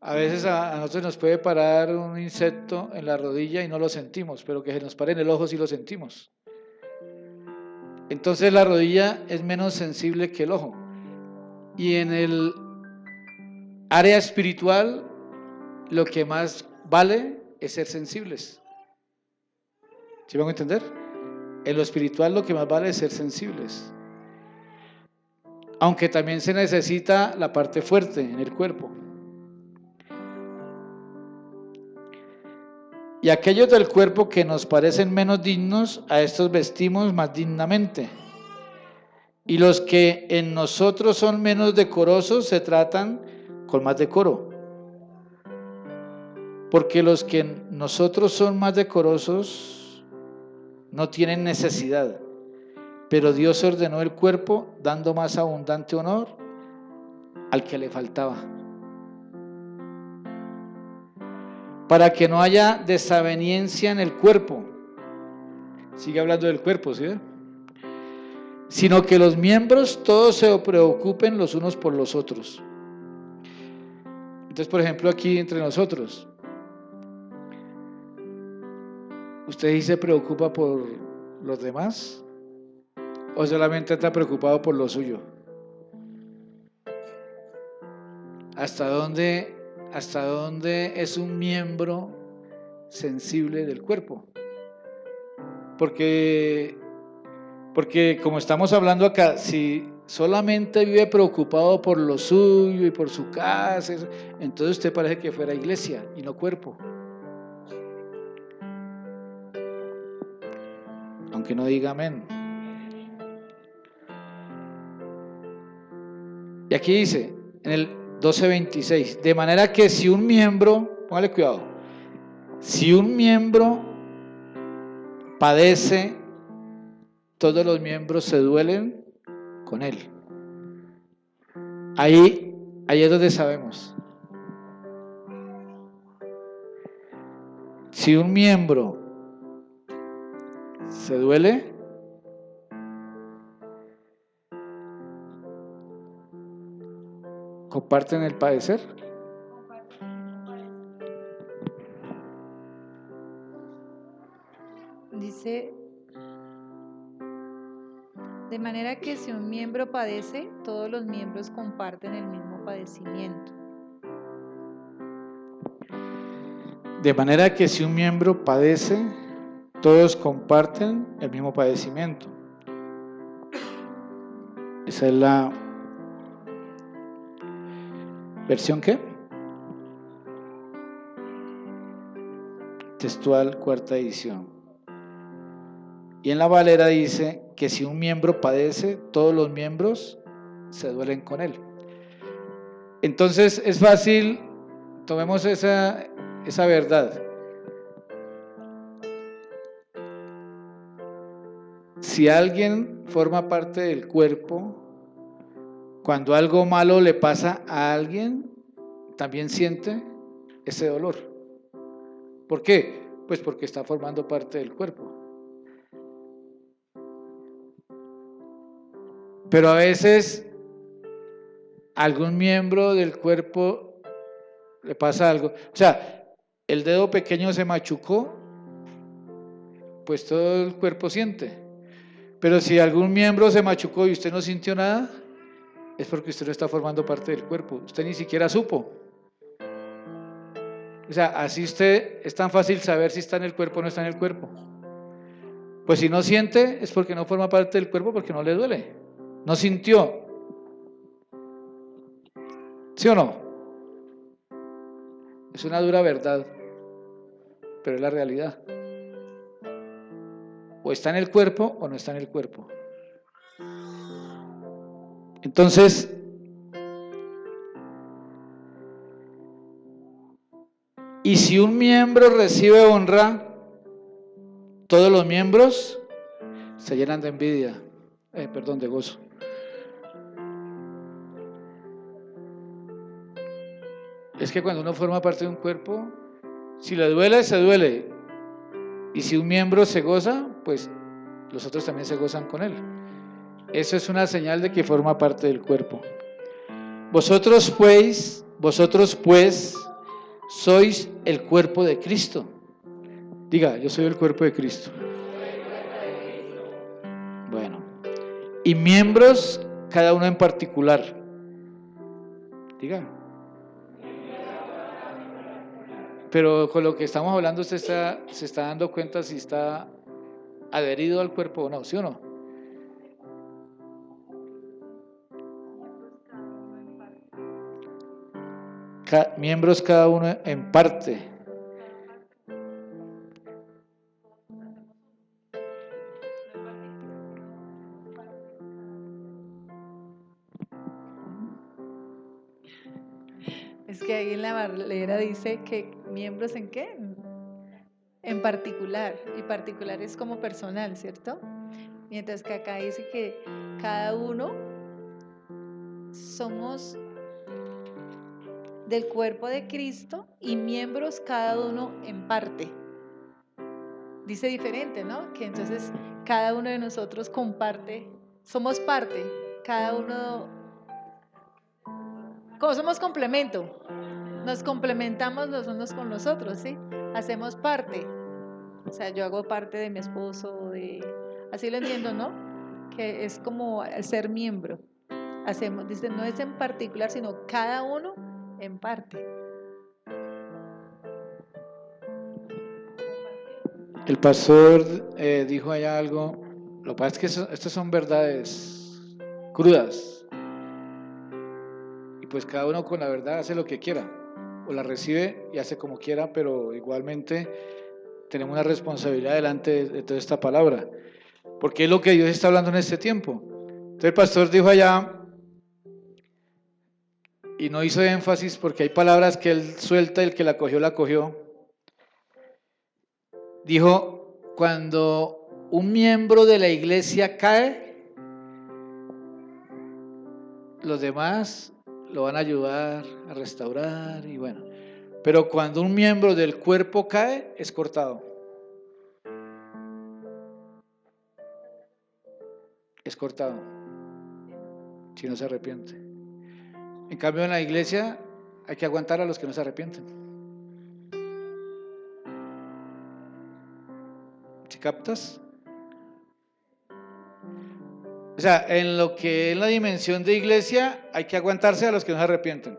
A veces a nosotros nos puede parar un insecto en la rodilla y no lo sentimos, pero que se nos pare en el ojo sí lo sentimos. Entonces la rodilla es menos sensible que el ojo. Y en el área espiritual, lo que más vale es ser sensibles. ¿Sí van a entender? En lo espiritual lo que más vale es ser sensibles. Aunque también se necesita la parte fuerte en el cuerpo. Y aquellos del cuerpo que nos parecen menos dignos, a estos vestimos más dignamente. Y los que en nosotros son menos decorosos se tratan con más decoro. Porque los que en nosotros son más decorosos no tienen necesidad. Pero Dios ordenó el cuerpo dando más abundante honor al que le faltaba. Para que no haya desaveniencia en el cuerpo. Sigue hablando del cuerpo, ¿sí? Sino que los miembros todos se preocupen los unos por los otros. Entonces, por ejemplo, aquí entre nosotros, ¿usted sí se preocupa por los demás? ¿O solamente está preocupado por lo suyo? ¿Hasta dónde es un miembro sensible del cuerpo? Porque como estamos hablando acá, si solamente vive preocupado por lo suyo y por su casa, entonces usted parece que fuera iglesia y no cuerpo. Aunque no diga amén. Y aquí dice, en el 12:26, de manera que si un miembro, póngale cuidado, si un miembro padece, todos los miembros se duelen con él. Ahí es donde sabemos. Si un miembro se duele, ¿comparten el padecer? Dice, de manera que si un miembro padece, todos los miembros comparten el mismo padecimiento. De manera que si un miembro padece, todos comparten el mismo padecimiento. Esa es la versión ¿qué? Textual, cuarta edición. Y en la Valera dice que si un miembro padece, todos los miembros se duelen con él. Entonces es fácil, tomemos esa verdad. si alguien forma parte del cuerpo, cuando algo malo le pasa a alguien, también siente ese dolor. ¿Por qué? Pues porque está formando parte del cuerpo. Pero a veces a algún miembro del cuerpo le pasa algo. O sea, el dedo pequeño se machucó, pues todo el cuerpo siente. Pero si algún miembro se machucó y usted no sintió nada, es porque usted no está formando parte del cuerpo. Usted ni siquiera supo. O sea, así usted es tan fácil saber si está en el cuerpo o no está en el cuerpo. Pues si no siente, es porque no forma parte del cuerpo, porque no le duele. No sintió. ¿Sí o no? Es una dura verdad, pero es la realidad. O está en el cuerpo o no está en el cuerpo. Entonces, y si un miembro recibe honra, todos los miembros se llenan de envidia, de gozo. Es que cuando uno forma parte de un cuerpo, si le duele, se duele. Y si un miembro se goza, pues los otros también se gozan con él. Eso es una señal de que forma parte del cuerpo. Vosotros pues, sois el cuerpo de Cristo. Diga, yo soy el cuerpo de Cristo. Bueno, y miembros cada uno en particular. Diga. Pero con lo que estamos hablando, usted se está dando cuenta si está adherido al cuerpo o no, ¿sí o no? Miembros cada uno en parte. Es que ahí en la Valera dice que miembros en qué? En particular, y particular es como personal, ¿cierto? Mientras que acá dice que cada uno somos del cuerpo de Cristo y miembros cada uno en parte. Dice diferente, ¿no? Que entonces cada uno de nosotros comparte, somos parte, cada uno, como somos complemento, nos complementamos los unos con los otros, ¿sí? Hacemos parte. O sea, yo hago parte de mi esposo, así lo entiendo, ¿no? Que es como el ser miembro. Hacemos, dice, no es en particular, sino cada uno en parte. El pastor dijo allá algo. Lo que pasa es que estas son verdades crudas. Y pues cada uno con la verdad hace lo que quiera. O la recibe y hace como quiera, pero igualmente tenemos una responsabilidad delante de toda esta palabra. Porque es lo que Dios está hablando en este tiempo. Entonces el pastor dijo allá, y no hizo énfasis porque hay palabras que él suelta y el que la cogió. Dijo, cuando un miembro de la iglesia cae, los demás lo van a ayudar a restaurar y bueno. Pero cuando un miembro del cuerpo cae, es cortado. Es cortado, si no se arrepiente. En cambio, en la iglesia hay que aguantar a los que no se arrepienten. ¿Sí captas? O sea, en lo que es la dimensión de iglesia, hay que aguantarse a los que no se arrepienten.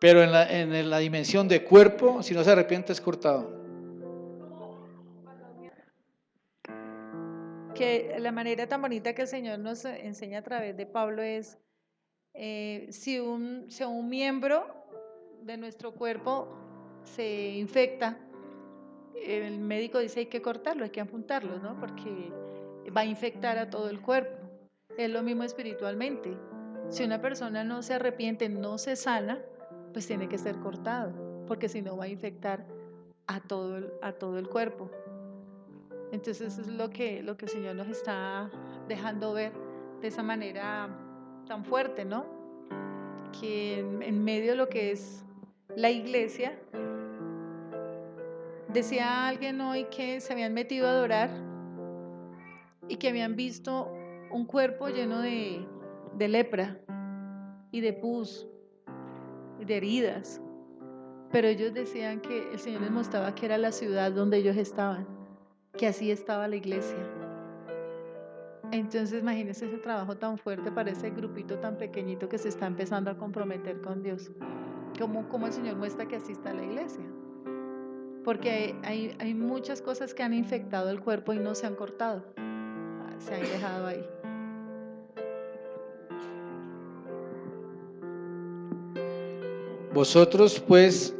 Pero en la dimensión de cuerpo, si no se arrepiente, es cortado. Que la manera tan bonita que el Señor nos enseña a través de Pablo es, si un miembro de nuestro cuerpo se infecta, el médico dice hay que cortarlo, hay que amputarlo, ¿no? Porque va a infectar a todo el cuerpo. Es lo mismo espiritualmente. Si una persona no se arrepiente, no se sana, pues tiene que ser cortado, porque si no va a infectar a todo el cuerpo. Entonces eso es lo que el Señor nos está dejando ver de esa manera tan fuerte, ¿no? Que en medio de lo que es la iglesia, decía alguien hoy que se habían metido a adorar y que habían visto un cuerpo lleno de lepra y de pus y de heridas, pero ellos decían que el Señor les mostraba que era la ciudad donde ellos estaban, que así estaba la iglesia. Entonces imagínense ese trabajo tan fuerte para ese grupito tan pequeñito que se está empezando a comprometer con Dios. Como el Señor muestra que así está la iglesia. Porque hay muchas cosas que han infectado el cuerpo y no se han cortado, se han dejado ahí. Vosotros pues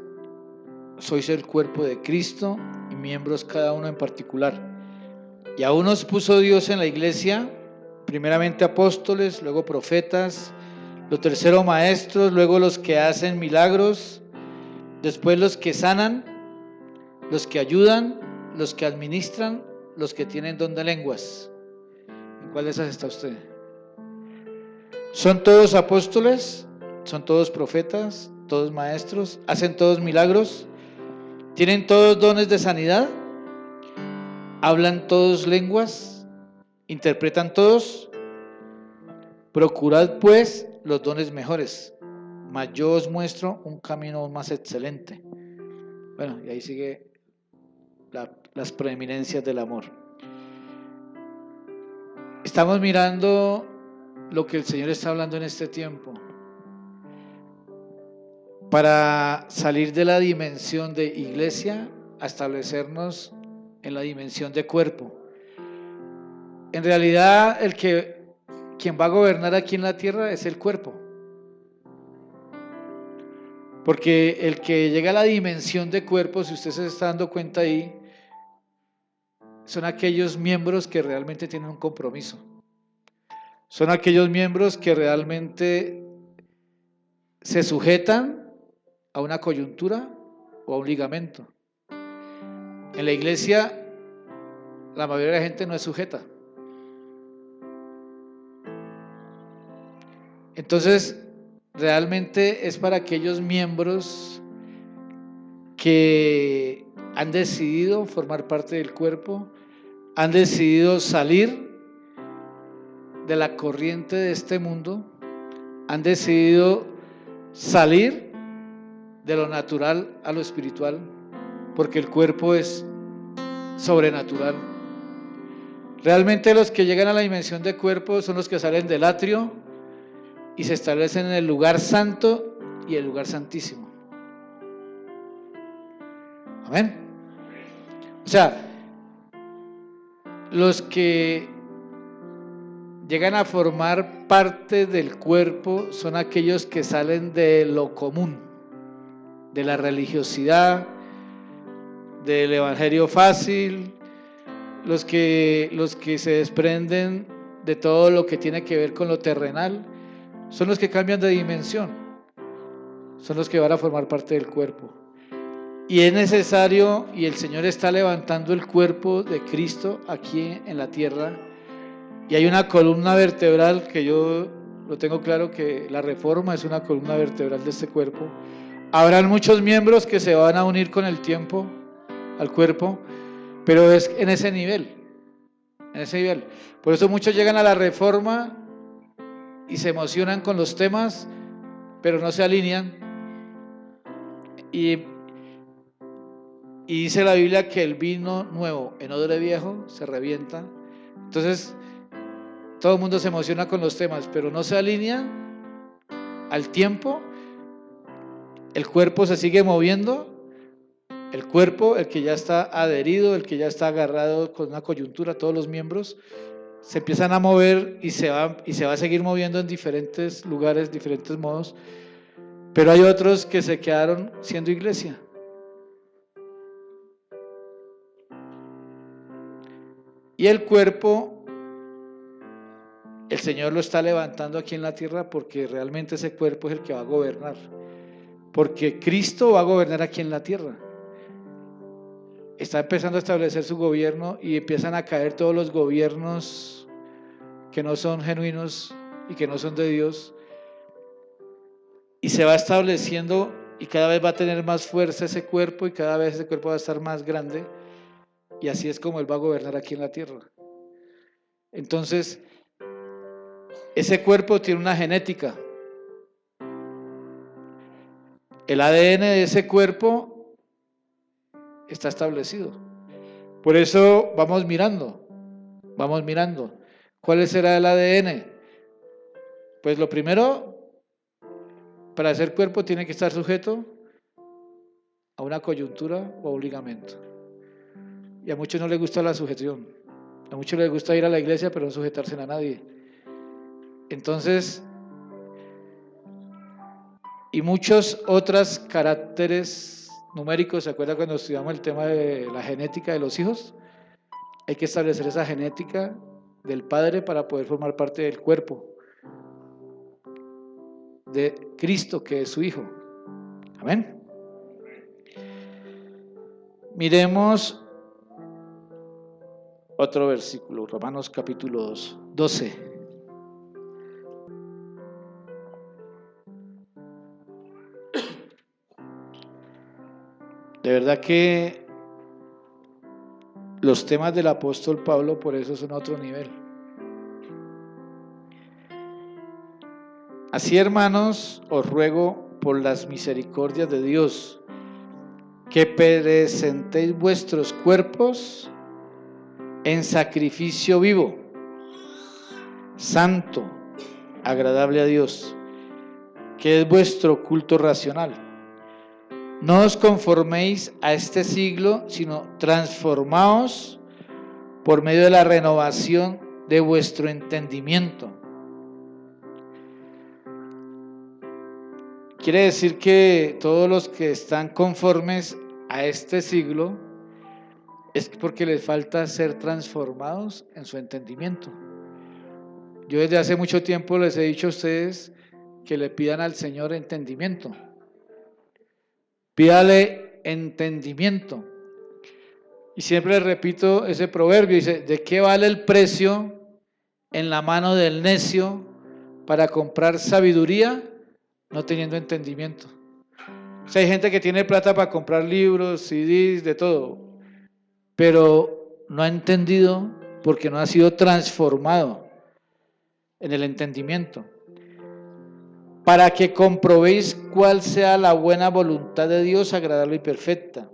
sois el cuerpo de Cristo y miembros cada uno en particular. Y a unos puso Dios en la iglesia, primeramente apóstoles, luego profetas, lo tercero maestros, luego los que hacen milagros, después los que sanan, los que ayudan, los que administran, los que tienen don de lenguas. ¿En cuál de esas está usted? ¿Son todos apóstoles? ¿Son todos profetas? ¿Todos maestros? ¿Hacen todos milagros? ¿Tienen todos dones de sanidad? ¿Hablan todos lenguas? ¿Interpretan todos? Procurad pues los dones mejores, mas yo os muestro un camino más excelente. Bueno, y ahí sigue las preeminencias del amor. Estamos mirando lo que el Señor está hablando en este tiempo. Para salir de la dimensión de iglesia a establecernos en la dimensión de cuerpo. En realidad, quien va a gobernar aquí en la tierra es el cuerpo. Porque el que llega a la dimensión de cuerpo, si usted se está dando cuenta ahí, son aquellos miembros que realmente tienen un compromiso. Son aquellos miembros que realmente se sujetan a una coyuntura o a un ligamento. En la iglesia, la mayoría de la gente no es sujeta. Entonces, realmente es para aquellos miembros que han decidido formar parte del cuerpo, han decidido salir de la corriente de este mundo, han decidido salir de lo natural a lo espiritual, porque el cuerpo es sobrenatural. Realmente los que llegan a la dimensión de cuerpo son los que salen del atrio y se establecen en el lugar santo y el lugar santísimo. Amén. O sea, los que llegan a formar parte del cuerpo son aquellos que salen de lo común, de la religiosidad, del evangelio fácil, los que se desprenden de todo lo que tiene que ver con lo terrenal, son los que cambian de dimensión, son los que van a formar parte del cuerpo. Y es necesario, y el Señor está levantando el cuerpo de Cristo aquí en la tierra, y hay una columna vertebral que yo lo tengo claro que la reforma es una columna vertebral de este cuerpo. Habrán muchos miembros que se van a unir con el tiempo al cuerpo, pero es en ese nivel, Por eso muchos llegan a la reforma y se emocionan con los temas, pero no se alinean. Y dice la Biblia que el vino nuevo en odre viejo se revienta. Entonces, todo el mundo se emociona con los temas, pero no se alinean al tiempo. El cuerpo se sigue moviendo. El cuerpo, el que ya está adherido, el que ya está agarrado con una coyuntura, todos los miembros se empiezan a mover y se va a seguir moviendo en diferentes lugares, diferentes modos. Pero hay otros que se quedaron siendo iglesia. Y el cuerpo, el Señor lo está levantando aquí en la tierra porque realmente ese cuerpo es el que va a gobernar. Porque Cristo va a gobernar aquí en la tierra. está empezando a establecer su gobierno y empiezan a caer todos los gobiernos que no son genuinos y que no son de Dios, y se va estableciendo y cada vez va a tener más fuerza ese cuerpo y cada vez ese cuerpo va a estar más grande, y así es como Él va a gobernar aquí en la tierra. Entonces, ese cuerpo tiene una genética. El ADN de ese cuerpo está establecido. Por eso vamos mirando. ¿Cuál será el ADN? Pues lo primero, para ser cuerpo tiene que estar sujeto a una coyuntura o a un ligamento. Y a muchos no les gusta la sujeción. A muchos les gusta ir a la iglesia pero no sujetarse a nadie. Entonces, y muchos otros caracteres numéricos. ¿Se acuerdan cuando estudiamos el tema de la genética de los hijos? Hay que establecer esa genética del padre para poder formar parte del cuerpo de Cristo, que es su Hijo. Amén. Miremos otro versículo, Romanos capítulo 12. De verdad que los temas del apóstol Pablo por eso son a otro nivel. Así, hermanos, os ruego por las misericordias de Dios que presentéis vuestros cuerpos en sacrificio vivo, santo, agradable a Dios, que es vuestro culto racional. No os conforméis a este siglo, sino transformaos por medio de la renovación de vuestro entendimiento. Quiere decir que todos los que están conformes a este siglo es porque les falta ser transformados en su entendimiento. Yo desde hace mucho tiempo les he dicho a ustedes que le pidan al Señor entendimiento. Pídale entendimiento. Y siempre les repito ese proverbio, dice: ¿de qué vale el precio en la mano del necio para comprar sabiduría no teniendo entendimiento? O sea, hay gente que tiene plata para comprar libros, CDs, de todo, pero no ha entendido porque no ha sido transformado en el entendimiento. Para que comprobéis cuál sea la buena voluntad de Dios, agradable y perfecta.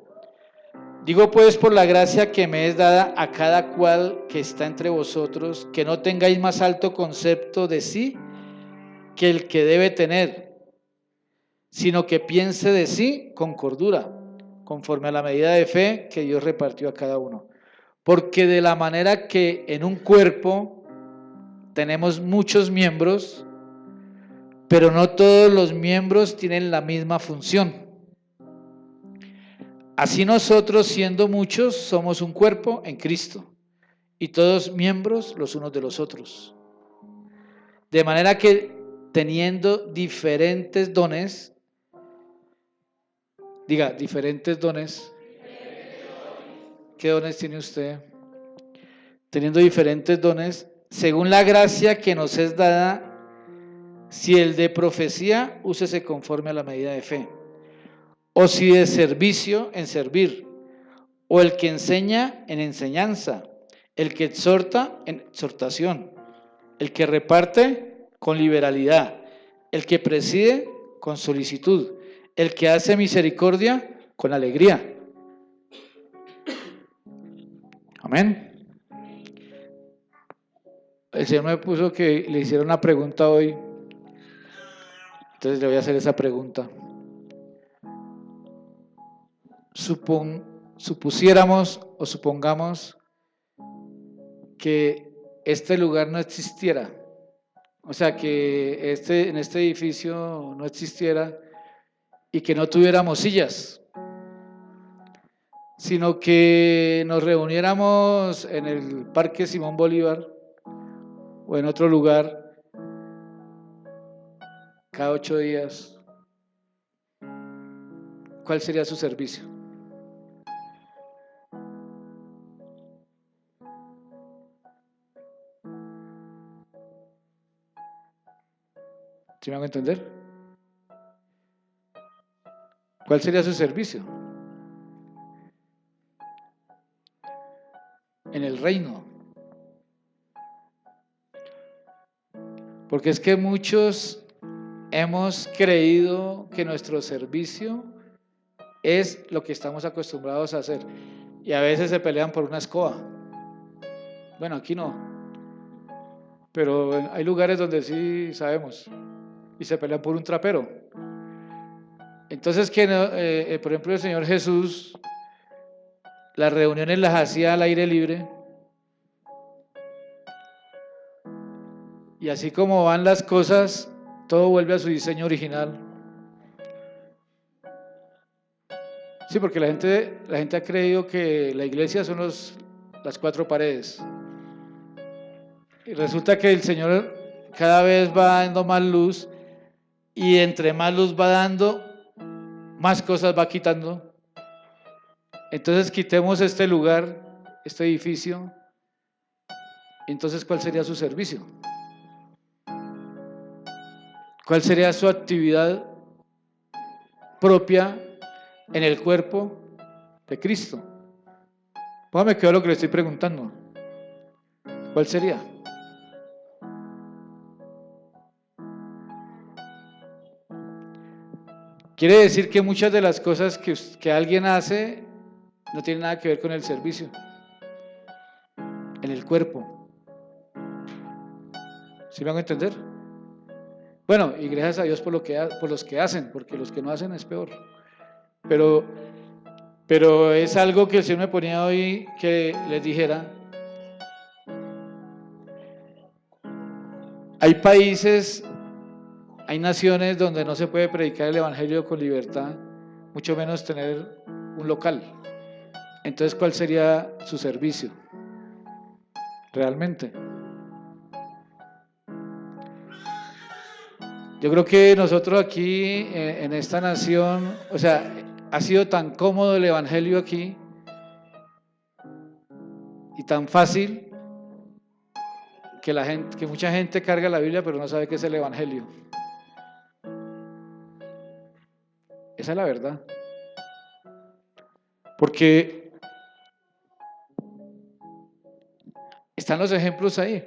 Digo pues, por la gracia que me es dada a cada cual que está entre vosotros, que no tengáis más alto concepto de sí que el que debe tener, sino que piense de sí con cordura, conforme a la medida de fe que Dios repartió a cada uno. Porque de la manera que en un cuerpo tenemos muchos miembros, pero no todos los miembros tienen la misma función. Así nosotros, siendo muchos, somos un cuerpo en Cristo, y todos miembros los unos de los otros. De manera que teniendo diferentes dones, diga, diferentes dones. ¿Qué dones tiene usted? Teniendo diferentes dones, según la gracia que nos es dada, si el de profecía, úsese conforme a la medida de fe. O si de servicio, en servir. O el que enseña, en enseñanza. El que exhorta, en exhortación. El que reparte, con liberalidad. El que preside, con solicitud. El que hace misericordia, con alegría. Amén. El Señor me puso que le hiciera una pregunta hoy. Entonces le voy a hacer esa pregunta. Supusiéramos o supongamos que este lugar no existiera. O sea, que en este edificio no existiera y que no tuviéramos sillas, sino que nos reuniéramos en el Parque Simón Bolívar o en otro lugar cada 8 días. ¿Cuál sería su servicio? ¿Sí me hago entender? ¿Cuál sería su servicio? En el reino. Porque es que muchos hemos creído que nuestro servicio es lo que estamos acostumbrados a hacer. Y a veces se pelean por una escoba. Bueno, aquí no. Pero hay lugares donde sí sabemos. Y se pelean por un trapero. Entonces, por ejemplo, el Señor Jesús, las reuniones las hacía al aire libre. Y así como van las cosas, todo vuelve a su diseño original. Sí, porque la gente ha creído que la iglesia son las cuatro paredes. Y resulta que el Señor cada vez va dando más luz, y entre más luz va dando, más cosas va quitando. Entonces quitemos este lugar, este edificio. Entonces, ¿cuál sería su servicio? ¿Cuál sería su actividad propia en el cuerpo de Cristo? Póngame que lo que le estoy preguntando. ¿Cuál sería? Quiere decir que muchas de las cosas que alguien hace no tienen nada que ver con el servicio en el cuerpo. ¿Sí me van a entender? Bueno, y gracias a Dios por los que hacen, porque los que no hacen es peor. Pero es algo que el Señor me ponía hoy que les dijera. Hay países, hay naciones donde no se puede predicar el evangelio con libertad, mucho menos tener un local. Entonces, ¿cuál sería su servicio? Realmente. Yo creo que nosotros aquí, en esta nación, o sea, ha sido tan cómodo el evangelio aquí y tan fácil que mucha gente carga la Biblia pero no sabe qué es el evangelio. Esa es la verdad. Porque están los ejemplos ahí,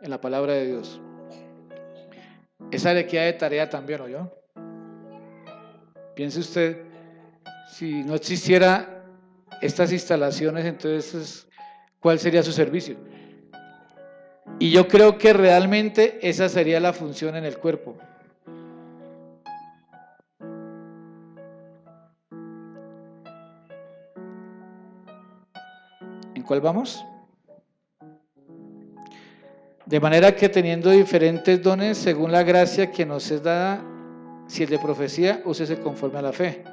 en la palabra de Dios. Esa le queda de tarea también, ¿oyó? Piense usted, si no existiera estas instalaciones, entonces, ¿cuál sería su servicio? Y yo creo que realmente esa sería la función en el cuerpo. ¿En cuál vamos? De manera que teniendo diferentes dones según la gracia que nos es dada, si el de profecía, úsese conforme a la fe.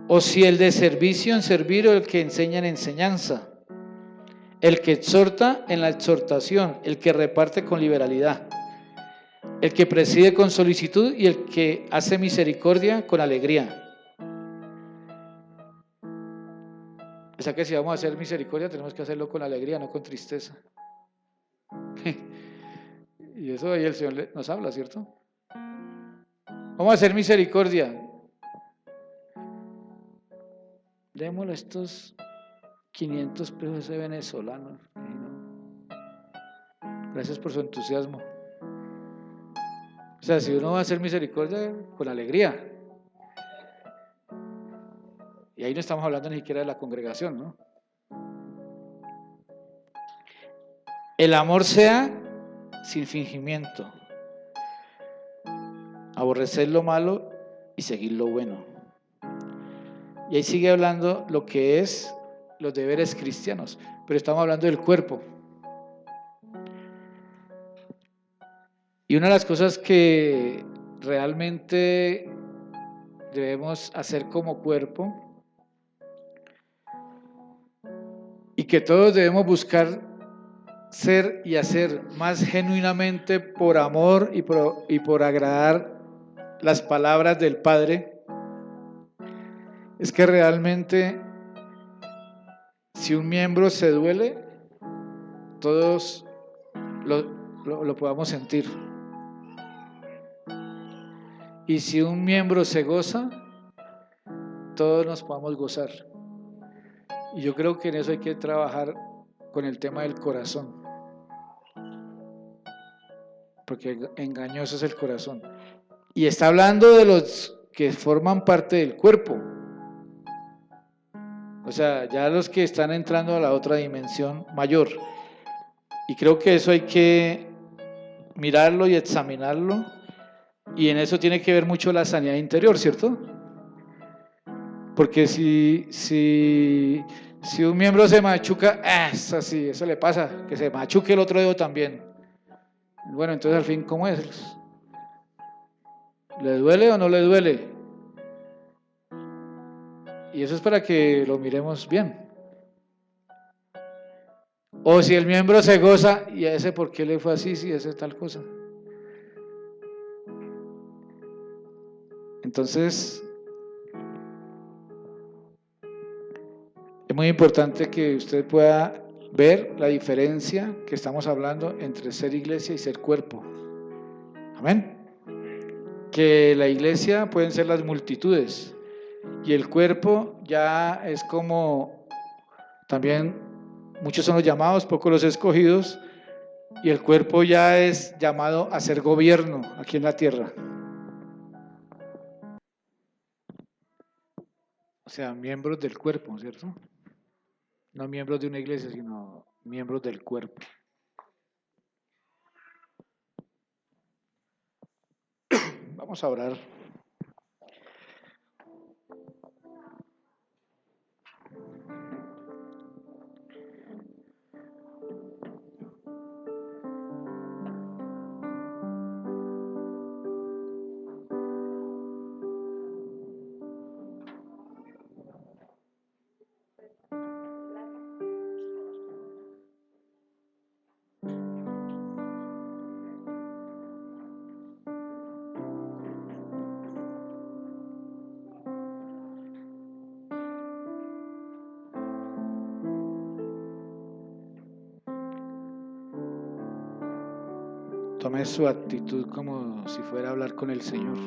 O si el de servicio, en servir, o el que enseña en enseñanza. El que exhorta en la exhortación, el que reparte con liberalidad, el que preside con solicitud y el que hace misericordia con alegría. O sea que si vamos a hacer misericordia tenemos que hacerlo con alegría, no con tristeza. Y eso ahí el Señor nos habla, ¿cierto? Vamos a hacer misericordia. Démosle estos 500 pesos a ese venezolano. Gracias por su entusiasmo. O sea, si uno va a hacer misericordia, con alegría. Y ahí no estamos hablando ni siquiera de la congregación, ¿no? El amor sea sin fingimiento. Aborrecer lo malo y seguir lo bueno. Y ahí sigue hablando lo que es los deberes cristianos, pero estamos hablando del cuerpo. Y una de las cosas que realmente debemos hacer como cuerpo y que todos debemos buscar ser y hacer más genuinamente por amor y por agradar las palabras del Padre, es que realmente si un miembro se duele, todos lo podamos sentir. Y si un miembro se goza, todos nos podamos gozar. Y yo creo que en eso hay que trabajar con el tema del corazón, porque engañoso es el corazón. Y está hablando de los que forman parte del cuerpo. O sea, ya los que están entrando a la otra dimensión mayor. Y creo que eso hay que mirarlo y examinarlo. Y en eso tiene que ver mucho la sanidad interior, ¿cierto? Porque si un miembro se machuca, es así, eso le pasa, que se machuque el otro dedo también. Bueno, entonces al fin, ¿cómo es? ¿Le duele o no le duele? Y eso es para que lo miremos bien. O si el miembro se goza, ¿y a ese por qué le fue así? Si ese tal cosa. Entonces, es muy importante que usted pueda ver la diferencia que estamos hablando entre ser iglesia y ser cuerpo. Amén. Que la iglesia pueden ser las multitudes y el cuerpo ya es como también muchos son los llamados, pocos los escogidos, y el cuerpo ya es llamado a ser gobierno aquí en la tierra. O sea, miembros del cuerpo, ¿cierto? No miembros de una iglesia, sino miembros del cuerpo. Vamos a orar. Tome su actitud como si fuera a hablar con el Señor.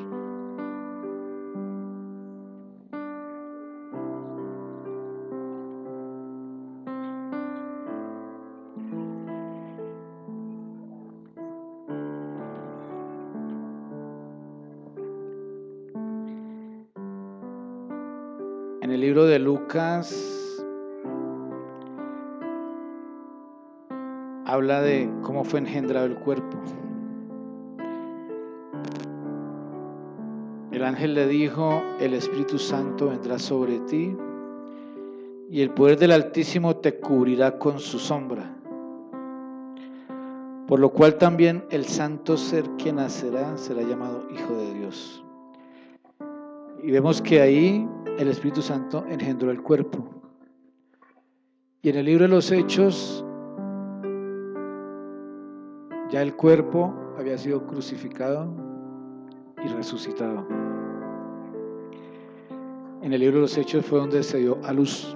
En el libro de Lucas habla de cómo fue engendrado el cuerpo. El ángel le dijo: el Espíritu Santo vendrá sobre ti y el poder del Altísimo te cubrirá con su sombra. Por lo cual también el santo ser que nacerá será llamado Hijo de Dios. Y vemos que ahí el Espíritu Santo engendró el cuerpo. Y en el libro de los Hechos, ya el cuerpo había sido crucificado y resucitado. En el libro de los Hechos fue donde se dio a luz.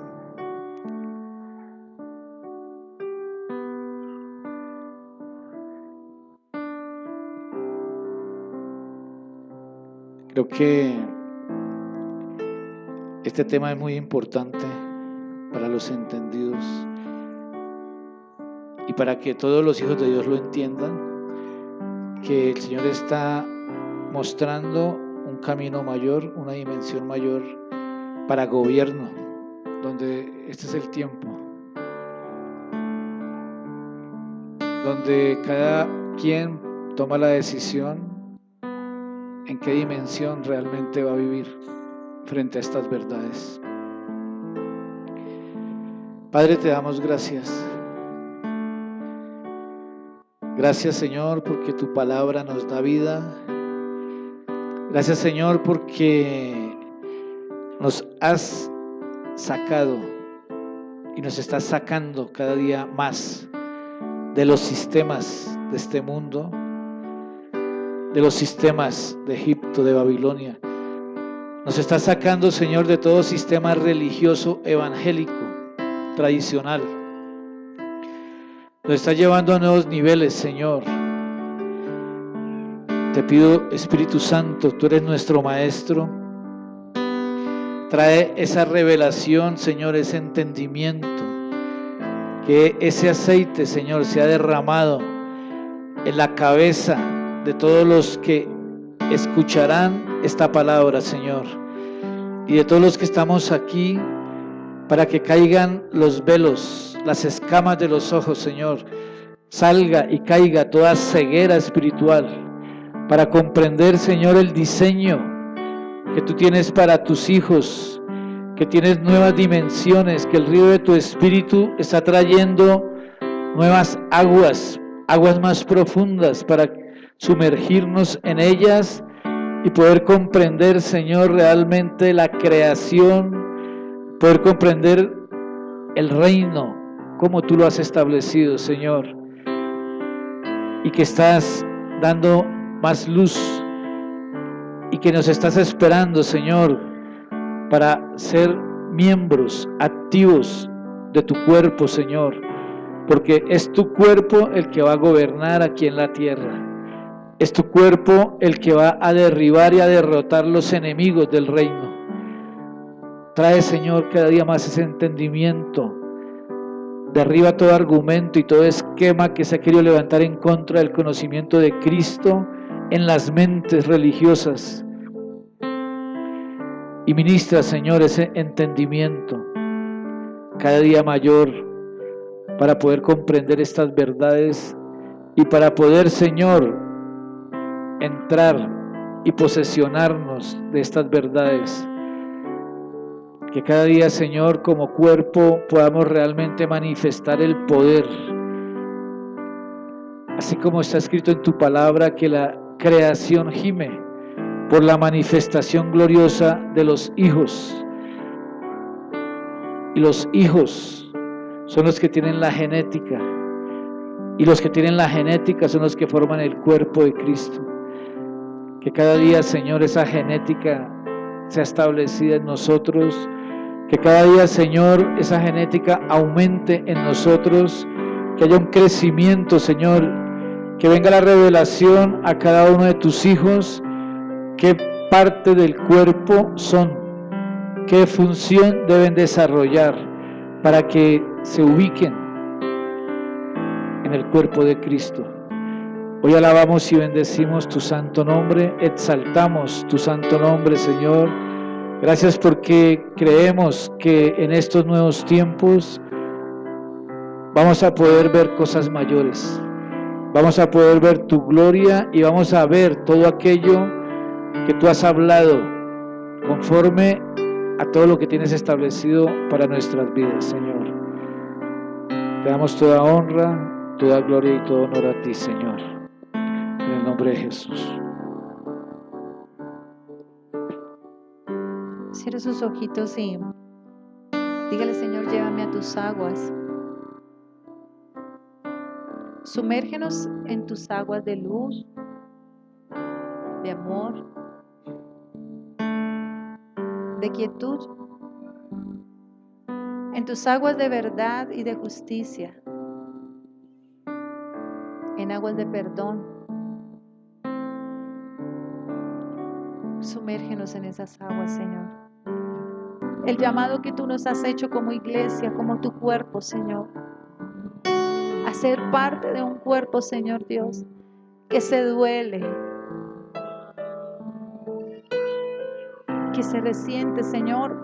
Creo que este tema es muy importante para los entendidos y para que todos los hijos de Dios lo entiendan, que el Señor está mostrando un camino mayor, una dimensión mayor para gobierno, donde este es el tiempo, donde cada quien toma la decisión en qué dimensión realmente va a vivir frente a estas verdades. Padre, te damos gracias. Gracias, Señor, porque tu palabra nos da vida. Gracias, Señor, porque nos has sacado y nos estás sacando cada día más de los sistemas de este mundo, de los sistemas de Egipto, de Babilonia. Nos está sacando, Señor, de todo sistema religioso evangélico, tradicional. Nos está llevando a nuevos niveles, Señor. Te pido, Espíritu Santo, tú eres nuestro Maestro. Trae esa revelación, Señor, ese entendimiento. Que ese aceite, Señor, sea derramado en la cabeza de todos los que escucharán esta palabra, Señor. Y de todos los que estamos aquí, para que caigan los velos, las escamas de los ojos, Señor. Salga y caiga toda ceguera espiritual, para comprender, Señor, el diseño que tú tienes para tus hijos, que tienes nuevas dimensiones, que el río de tu Espíritu está trayendo nuevas aguas, aguas más profundas, para sumergirnos en ellas y poder comprender, Señor, realmente la creación, poder comprender el reino, como tú lo has establecido, Señor, y que estás dando más luz y que nos estás esperando, Señor, para ser miembros activos de tu cuerpo, Señor, porque es tu cuerpo el que va a gobernar aquí en la tierra. Es tu cuerpo el que va a derribar y a derrotar los enemigos del reino. Trae, Señor, cada día más ese entendimiento. Derriba todo argumento y todo esquema que se ha querido levantar en contra del conocimiento de Cristo en las mentes religiosas. Y ministra, Señor, ese entendimiento cada día mayor para poder comprender estas verdades y para poder, Señor, entrar y posesionarnos de estas verdades. Que cada día, Señor, como cuerpo podamos realmente manifestar el poder. Así como está escrito en tu palabra que la creación gime por la manifestación gloriosa de los hijos. Y los hijos son los que tienen la genética. Y los que tienen la genética son los que forman el cuerpo de Cristo. Que cada día, Señor, esa genética sea establecida en nosotros. Que cada día, Señor, esa genética aumente en nosotros. Que haya un crecimiento, Señor. Que venga la revelación a cada uno de tus hijos. Qué parte del cuerpo son. Qué función deben desarrollar para que se ubiquen en el cuerpo de Cristo. Hoy alabamos y bendecimos tu santo nombre, exaltamos tu santo nombre, Señor. Gracias porque creemos que en estos nuevos tiempos vamos a poder ver cosas mayores. Vamos a poder ver tu gloria y vamos a ver todo aquello que tú has hablado conforme a todo lo que tienes establecido para nuestras vidas, Señor. Te damos toda honra, toda gloria y todo honor a ti, Señor. En el nombre de Jesús. Cierre sus ojitos y dígale, Señor, llévame a tus aguas. Sumérgenos en tus aguas de luz, de amor, de quietud, en tus aguas de verdad y de justicia, en aguas de perdón. Sumérgenos en esas aguas, Señor. El llamado que tú nos has hecho como iglesia, como tu cuerpo, Señor, a ser parte de un cuerpo, Señor Dios, que se duele, que se resiente, Señor,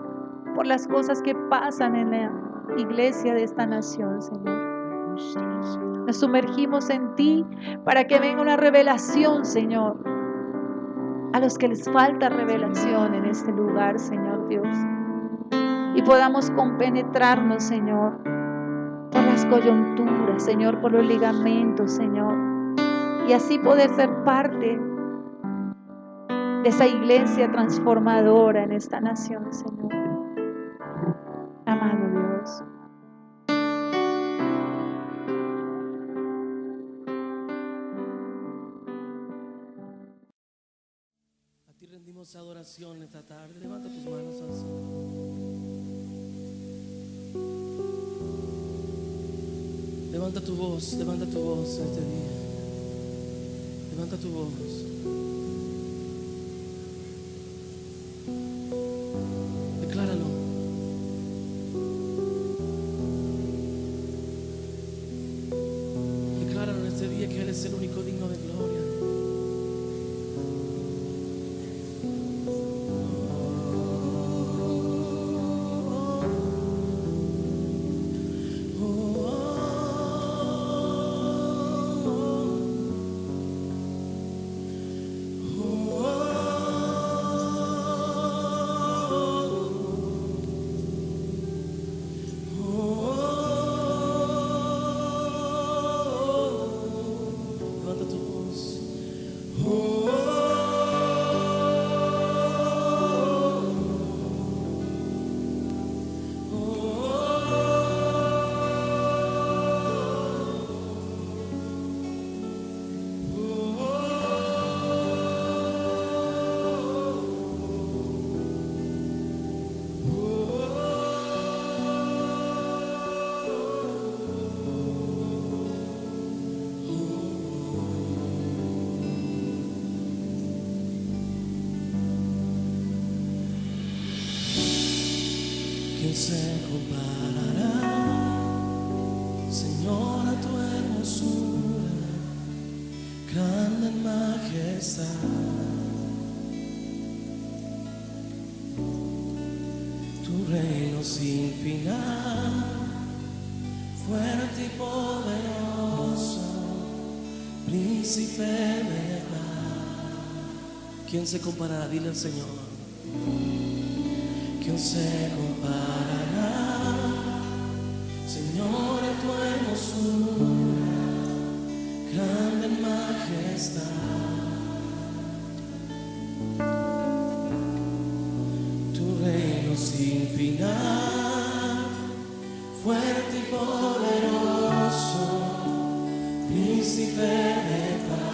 por las cosas que pasan en la iglesia de esta nación, Señor. Nos sumergimos en ti para que venga una revelación, Señor, a los que les falta revelación en este lugar, Señor Dios, y podamos compenetrarnos, Señor, por las coyunturas, Señor, por los ligamentos, Señor, y así poder ser parte de esa iglesia transformadora en esta nación, Señor. Amado Dios. A ti rendimos adoración esta tarde. Levanta tus manos al Señor. Levanta tu voz este día. Levanta tu voz. Decláralo. Decláralo en este día que Él es el único digno de gloria. Levanta tu voz. ¿Quién se comparará, Señor, a tu hermosura, grande en majestad? Tu reino sin final, fuerte y poderoso, príncipe de paz. ¿Quién se comparará? Dile al Señor. ¿Quién se comparará, Señor, a tu hermosura, grande en majestad? Tu reino sin final, fuerte y poderoso, príncipe de paz,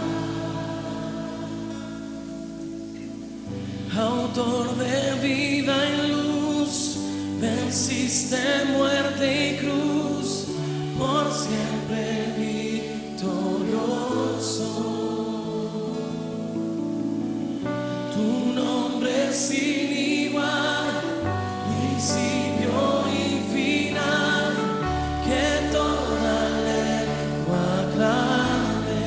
autor de vida y luz, venciste muerte y cruz, por siempre victorioso. Tu nombre es sin igual, principio y final, que toda lengua aclame.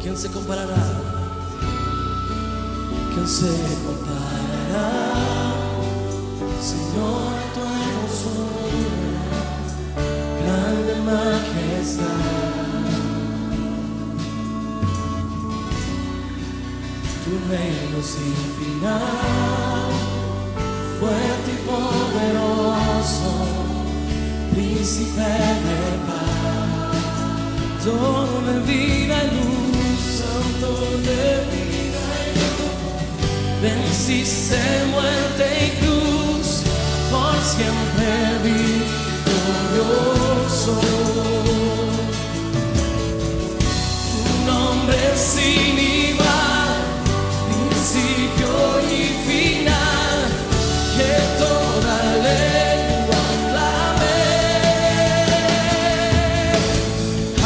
¿Quién se comparará? ¿Quién se comparará, Señor, a tu hermosura, grande majestad? Tu reino sin final, fuerte y poderoso, príncipe de paz, todo de vida y luz, santo de vida y luz, venciste muerte y cruz, por siempre victorioso. Tu nombre es sin igual, principio y final, que toda lengua clame.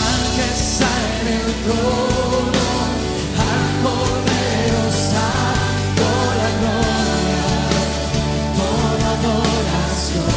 Al que está en el trono, al Cordero Santo, la gloria, toda adoración.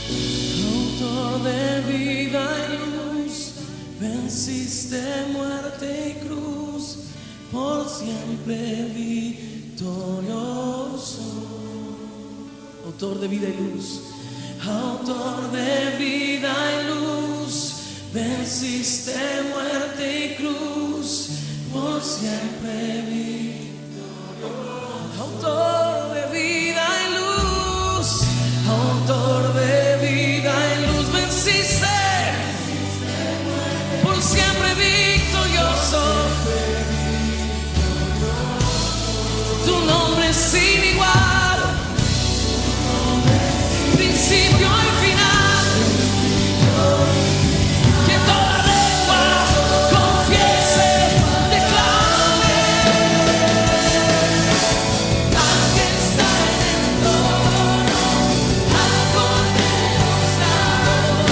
Autor de vida y luz, venciste muerte y cruz, por siempre victorioso. Autor de vida y luz, autor de vida y luz, venciste muerte y cruz, por siempre victorioso. Autor de vida y luz, autor de vida y luz, venciste por siempre victorioso. Tu nombre es sin igual, principio y final, que toda lengua confiese, declare, al que está en el trono, al Cordero Santo,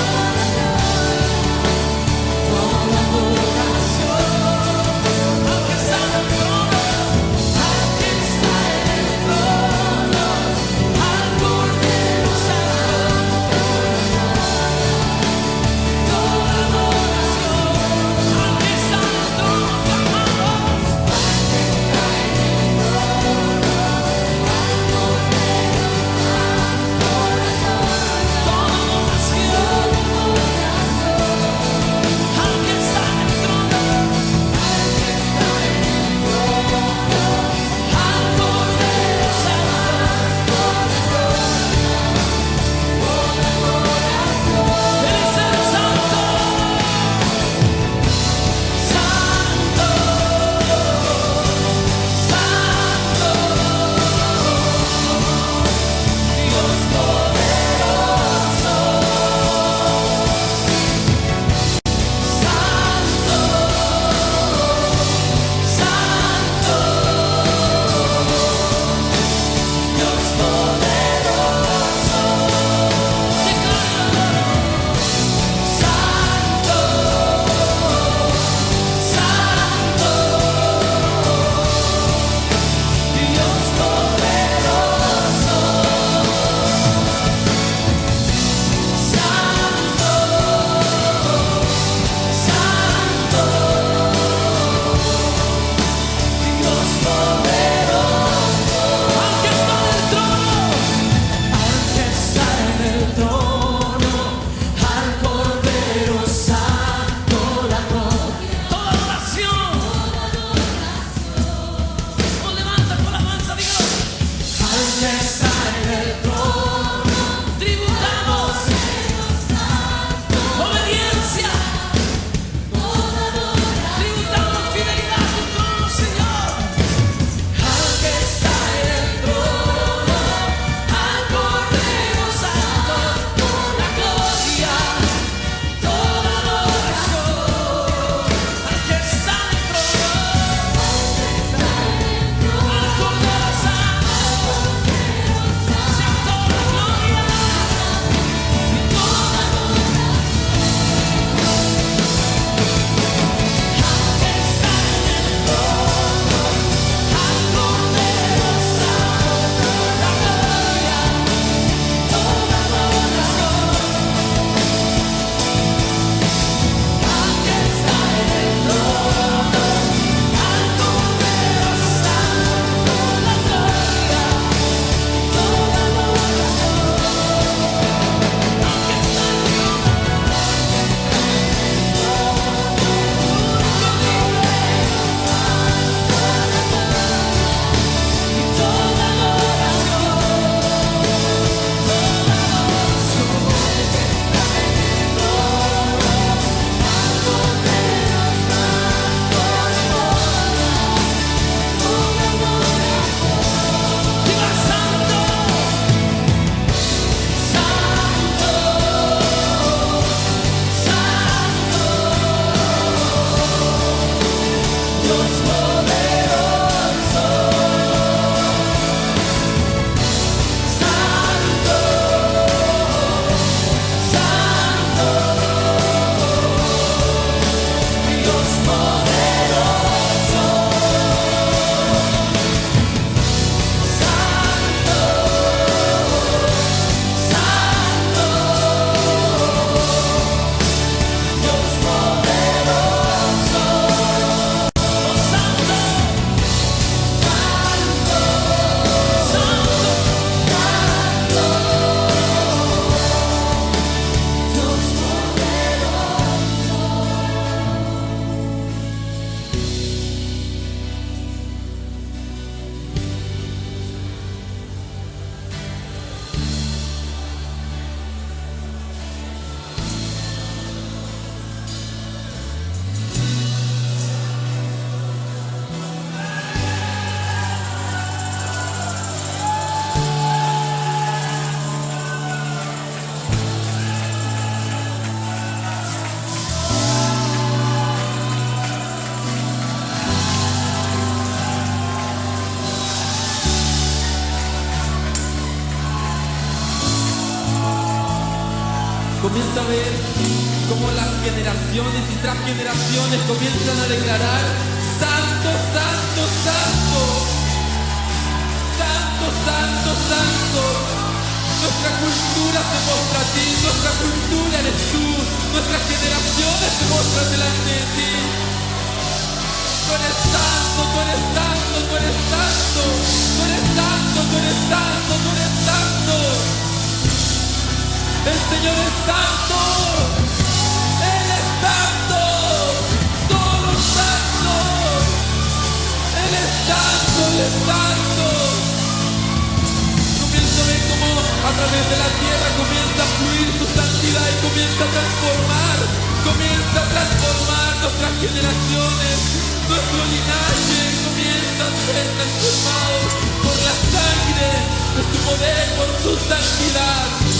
Comienza a ver cómo las generaciones y tras generaciones comienzan a declarar: Santo, Santo, Santo, Santo, Santo, Santo. Nuestra cultura se muestra a ti, nuestra cultura eres tú, nuestras generaciones se muestran delante de ti. Tú eres santo, tú eres santo, tú eres santo, tú eres santo, tú eres santo, tú eres santo. El Señor es santo, Él es santo, solo santo. Él es santo, Él es santo. Comienza a ver cómo a través de la tierra comienza a fluir su santidad y comienza a transformar nuestras generaciones. Nuestro linaje comienza a ser transformado por la sangre de su poder, por su santidad.